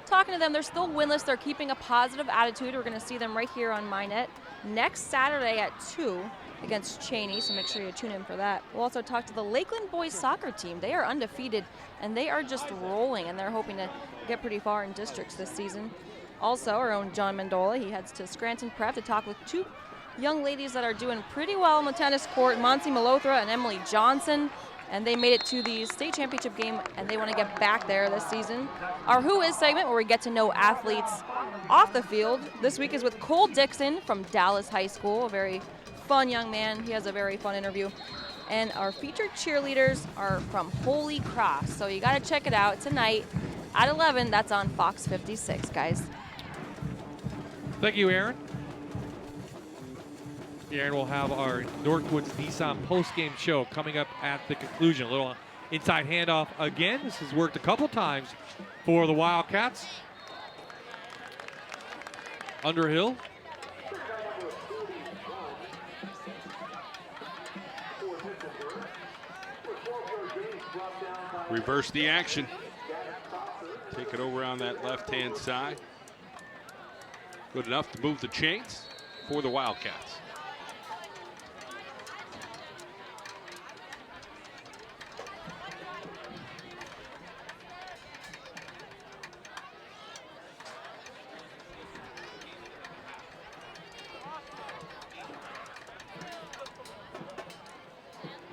talking to them. They're still winless. They're keeping a positive attitude. We're going to see them right here on MyNet next Saturday at 2 against Cheney, so make sure you tune in for that. We'll also talk to the Lakeland boys soccer team. They are undefeated, and they are just rolling, and they're hoping to get pretty far in districts this season. Also, our own John Mendola, he heads to Scranton Prep to talk with two young ladies that are doing pretty well on the tennis court, Monsi Malothra and Emily Johnson, and they made it to the state championship game, and they want to get back there this season. Our Who Is segment, where we get to know athletes off the field, this week is with Cole Dixon from Dallas High School, a very fun young man. He has a very fun interview. And our featured cheerleaders are from Holy Cross, so you got to check it out tonight at 11. That's on Fox 56, guys. Thank you, Aaron. Aaron will have our Northwoods Nissan post-game show coming up at the conclusion. A little inside handoff again. This has worked a couple times for the Wildcats. Underhill. Reverse the action. Take it over on that left-hand side. Good enough to move the chains for the Wildcats.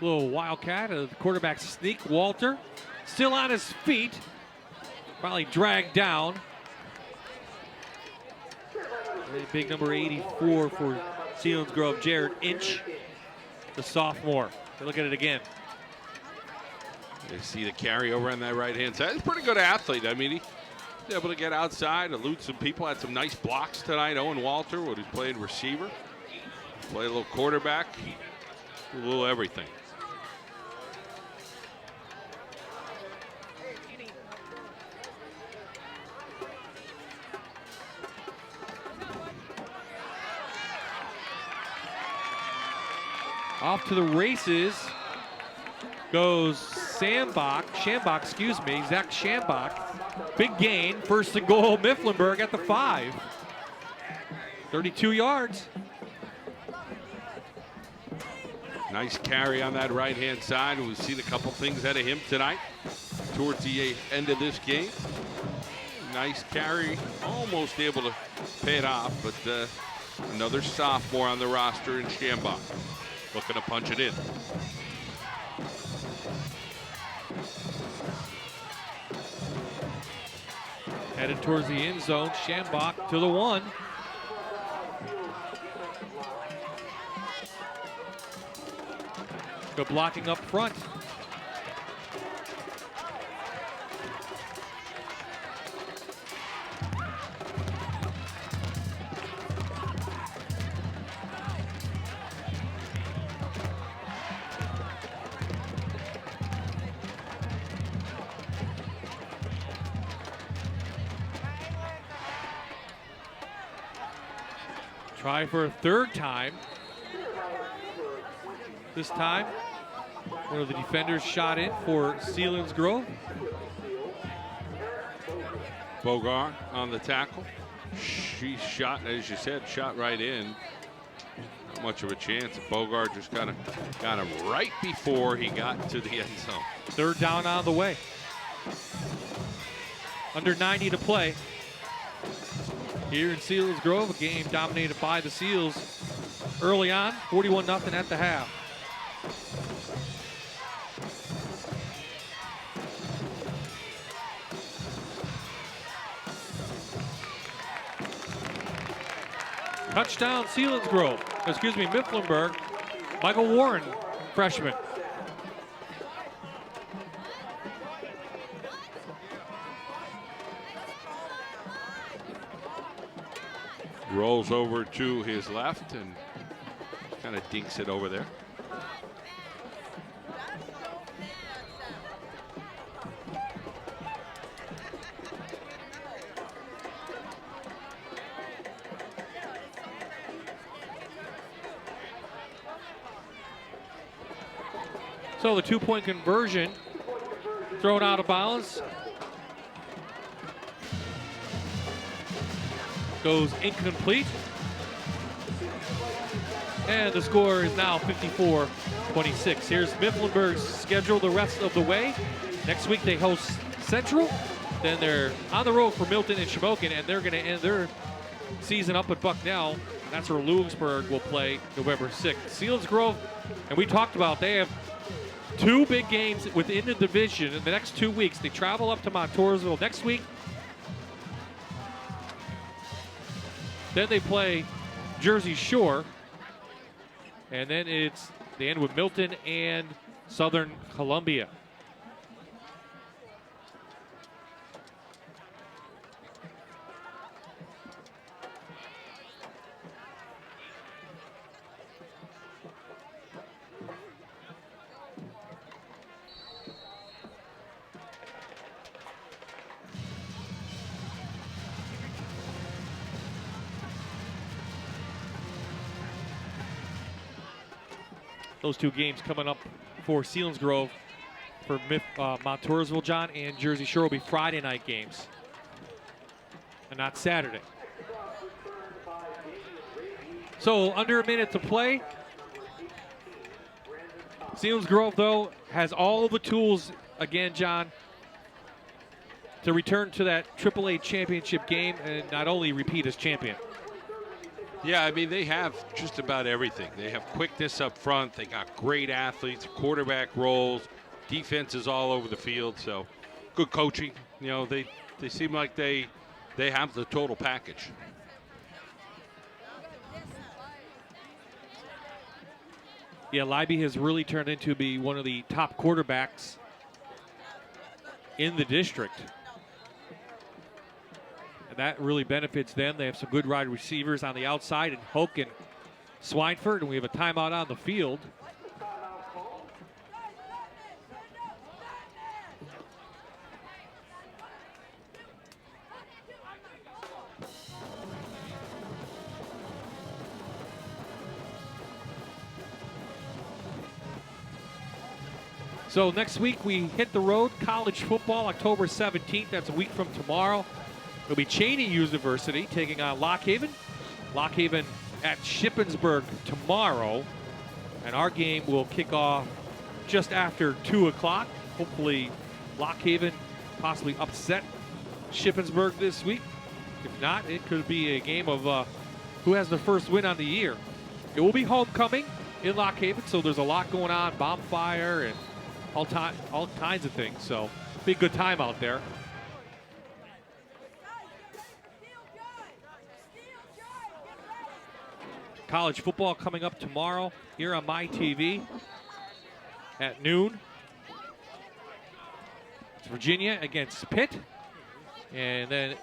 Little Wildcat, the quarterback sneak. Walter still on his feet. Finally dragged down. Big number 84 for Selinsgrove, Jared Inch, the sophomore. Look at it again. You see the carry over on that right-hand side. He's a pretty good athlete. I mean, he's able to get outside, elude some people. Had some nice blocks tonight. Owen Walter, who's playing receiver. Played a little quarterback. A little everything. Off to the races goes Zach Shambach. Big gain, first and goal, Mifflinburg at the 5. 32 yards. Nice carry on that right-hand side. We've seen a couple things out of him tonight towards the end of this game. Nice carry, almost able to pay it off, but another sophomore on the roster in Shambach. Looking to punch it in. Headed towards the end zone. Shambach to the 1. Good blocking up front. Try for a third time. This time, one of the defenders shot in for Selinsgrove. Bogart on the tackle. She shot, as you said, shot right in. Not much of a chance. Bogart just got him right before he got to the end zone. Third down on the way. Under 90 to play. Here in Selinsgrove, a game dominated by the Seals early on, 41-0 at the half. Touchdown Mifflinburg. Michael Warren, freshman. Rolls over to his left and kind of dinks it over there. So the 2-point conversion thrown out of bounds. goes incomplete. And the score is now 54-26. Here's Mifflinburg's schedule the rest of the way. Next week they host Central. Then they're on the road for Milton and Shamokin, and they're going to end their season up at Bucknell. That's where Lewisburg will play November 6th. Selinsgrove, and we talked about, they have 2 big games within the division in the next 2 weeks. They travel up to Montoursville next week. Then they play Jersey Shore. And then they end with Milton and Southern Columbia. Those 2 games coming up for Selinsgrove, for Montoursville, John, and Jersey Shore will be Friday night games, and not Saturday. So under a minute to play. Selinsgrove, though, has all the tools, again, John, to return to that AAA championship game and not only repeat as champion. Yeah, I mean, they have just about everything. They have quickness up front. They got great athletes, quarterback roles, defenses all over the field. So good coaching. You know, they seem like they have the total package. Yeah, Libby has really turned into be one of the top quarterbacks in the district. That really benefits them. They have some good wide receivers on the outside, and Hoke and Swineford, and we have a timeout on the field. So next week we hit the road, college football, October 17th. That's a week from tomorrow. It'll be Cheney University taking on Lock Haven. Lock Haven at Shippensburg tomorrow. And our game will kick off just after 2 o'clock. Hopefully Lock Haven possibly upset Shippensburg this week. If not, it could be a game of who has the first win on the year. It will be homecoming in Lock Haven, so there's a lot going on, bonfire and all kinds of things. So be a good time out there. College football coming up tomorrow here on MyTV at noon. It's Virginia against Pitt. And then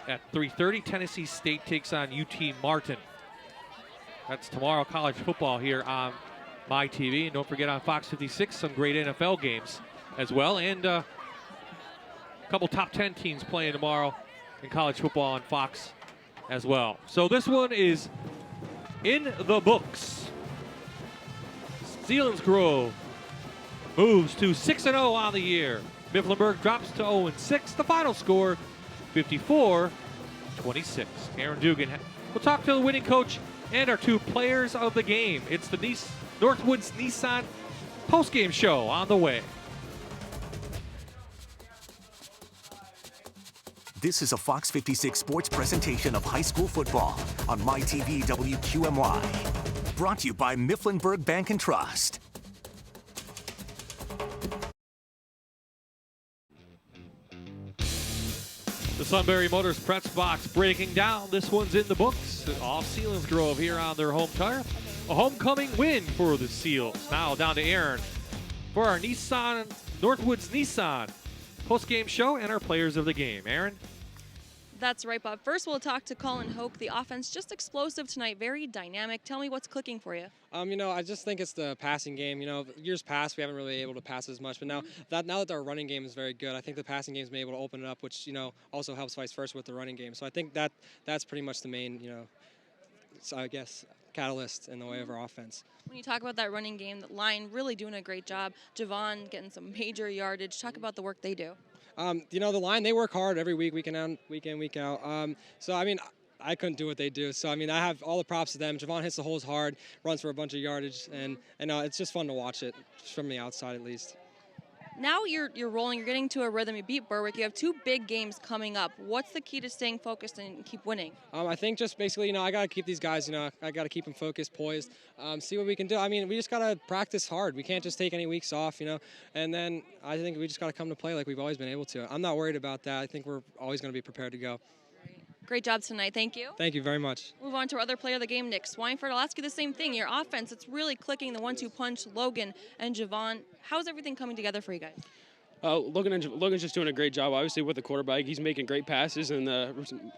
at 3:30, Tennessee State takes on UT Martin. That's tomorrow, college football here on MyTV. And don't forget on Fox 56, some great NFL games as well. And a couple top 10 teams playing tomorrow in college football on Fox as well. So this one is in the books. Selinsgrove moves to 6-0 on the year. Mifflinburg drops to 0-6. The final score, 54-26. Aaron Dugan. We'll talk to the winning coach and our 2 players of the game. It's the Northwoods Nissan postgame show on the way. This is a Fox 56 sports presentation of high school football on MyTV WQMY. Brought to you by Mifflinburg Bank and Trust. The Sunbury Motors Press Box breaking down. This one's in the books. Off Selinsgrove here on their home turf. A homecoming win for the Seals. Now down to Aaron for our Northwoods Nissan post-game show and our players of the game. Aaron? That's right, Bob. First, we'll talk to Colin Hoke. The offense just explosive tonight, very dynamic. Tell me what's clicking for you. I just think it's the passing game. Years past, we haven't really been able to pass as much, but now that our running game is very good, I think the passing game's been able to open it up, which, also helps vice versa with the running game. So I think that's pretty much the main, I guess, catalyst in the way of our offense. When you talk about that running game, the line really doing a great job. Javon getting some major yardage. Talk about the work they do. The line, they work hard every week, week in, week out. I couldn't do what they do. So, I mean, I have all the props to them. Javon hits the holes hard, runs for a bunch of yardage, and it's just fun to watch it, just from the outside at least. Now you're rolling, you're getting to a rhythm. You beat Berwick. You have 2 big games coming up. What's the key to staying focused and keep winning? I think just basically, I got to keep these guys, I got to keep them focused, poised, see what we can do. I mean, we just got to practice hard. We can't just take any weeks off, and then I think we just got to come to play like we've always been able to. I'm not worried about that. I think we're always going to be prepared to go. Great job tonight. Thank you. Thank you very much. Move on to our other player of the game, Nick Swineford. I'll ask you the same thing. Your offense, it's really clicking, the 1-2 punch, Logan and Javon. How's everything coming together for you guys? Logan's just doing a great job, obviously, with the quarterback. He's making great passes, and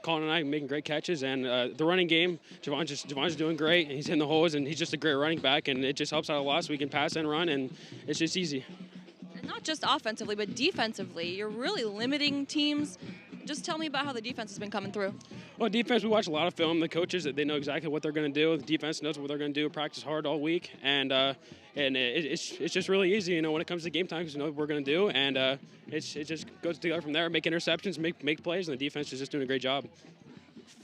Colin and I making great catches. And the running game, Javon's doing great. He's hitting the holes, and he's just a great running back, and it just helps out a lot so we can pass and run, and it's just easy. And not just offensively, but defensively. You're really limiting teams. Just tell me about how the defense has been coming through. Well, defense, we watch a lot of film. The coaches, they know exactly what they're going to do. The defense knows what they're going to do. Practice hard all week, and it's just really easy, when it comes to game time, because what we're going to do, and it just goes together from there. Make interceptions, make plays, and the defense is just doing a great job.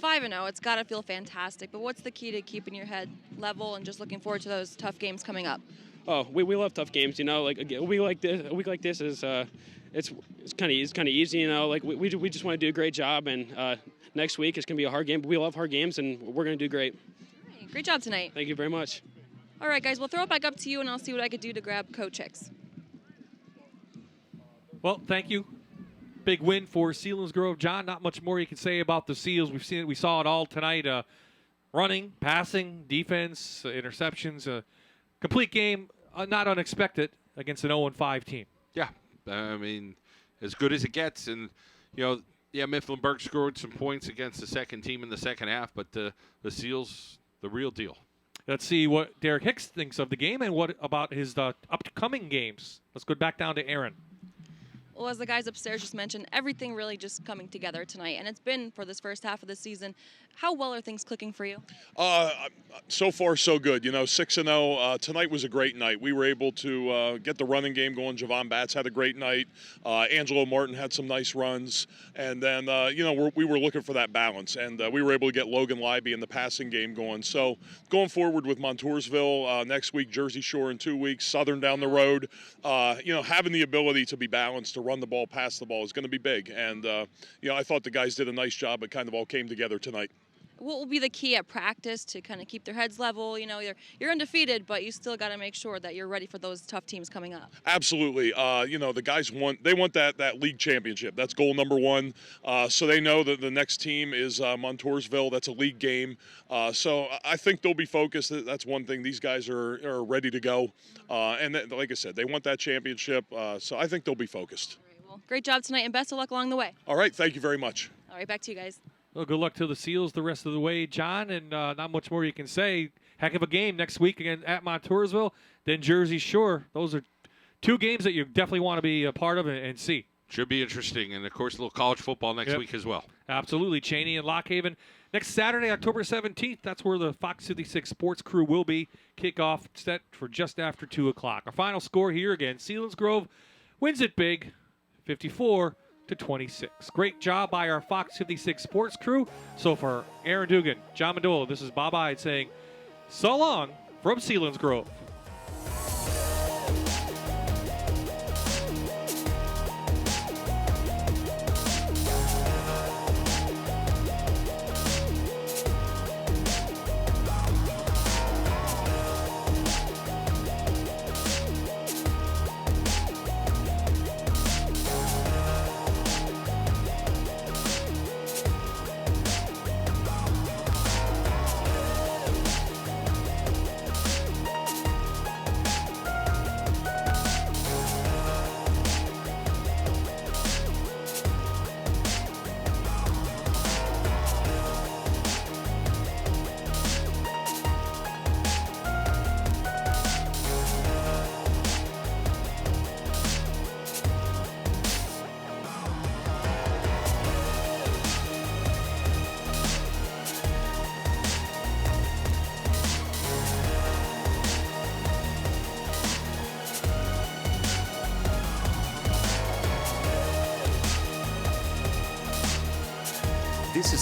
5-0, it's got to feel fantastic. But what's the key to keeping your head level and just looking forward to those tough games coming up? Oh, we love tough games. Like a week like this is. It's kind of easy, we just want to do a great job, and next week it's going to be a hard game, but we love hard games, and we're going to do great. All right, great job tonight. Thank you very much. All right, guys, we'll throw it back up to you, and I'll see what I could do to grab Coach Hicks. Well, thank you. Big win for Selinsgrove. John, not much more you can say about the Seals. We saw it all tonight. Running, passing, defense, interceptions, complete game, not unexpected against an 0-5 team. Yeah. I mean, as good as it gets. And, Mifflinburg scored some points against the second team in the second half, but the Seals, the real deal. Let's see what Derek Hicks thinks of the game and what about his upcoming games. Let's go back down to Aaron. Well, as the guys upstairs just mentioned, everything really just coming together tonight, and it's been for this first half of the season. How well are things clicking for you? So far, so good. 6-0. Tonight was a great night. We were able to get the running game going. Javon Batts had a great night. Angelo Martin had some nice runs. And then, we were looking for that balance. And we were able to get Logan Libby in the passing game going. So going forward with Montoursville next week, Jersey Shore in 2 weeks, Southern down the road, having the ability to be balanced, to run the ball, pass the ball is going to be big. And, I thought the guys did a nice job. It kind of all came together tonight. What will be the key at practice to kind of keep their heads level? You're undefeated, but you still got to make sure that you're ready for those tough teams coming up. Absolutely. The guys want that league championship. That's goal number one. So they know that the next team is Montoursville. That's a league game. So I think they'll be focused. That's one thing. These guys are ready to go. And like I said, they want that championship. So I think they'll be focused. All right, well, great job tonight, and best of luck along the way. All right. Thank you very much. All right, back to you guys. Well, good luck to the Seals the rest of the way, John, and not much more you can say. Heck of a game next week again at Montoursville, then Jersey Shore. Those are 2 games that you definitely want to be a part of and see. Should be interesting, and, of course, a little college football next week as well. Absolutely. Cheney and Lockhaven. Next Saturday, October 17th, that's where the Fox 56 Sports crew will be. Kickoff set for just after 2 o'clock. Our final score here again, Selinsgrove wins it big, 54-26. Great job by our Fox 56 Sports crew. So for Aaron Dugan, John Mandola, this is Bob Ide saying so long from Selinsgrove.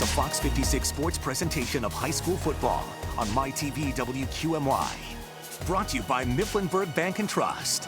was a Fox 56 Sports presentation of high school football on MyTV WQMY. Brought to you by Mifflinburg Bank and Trust.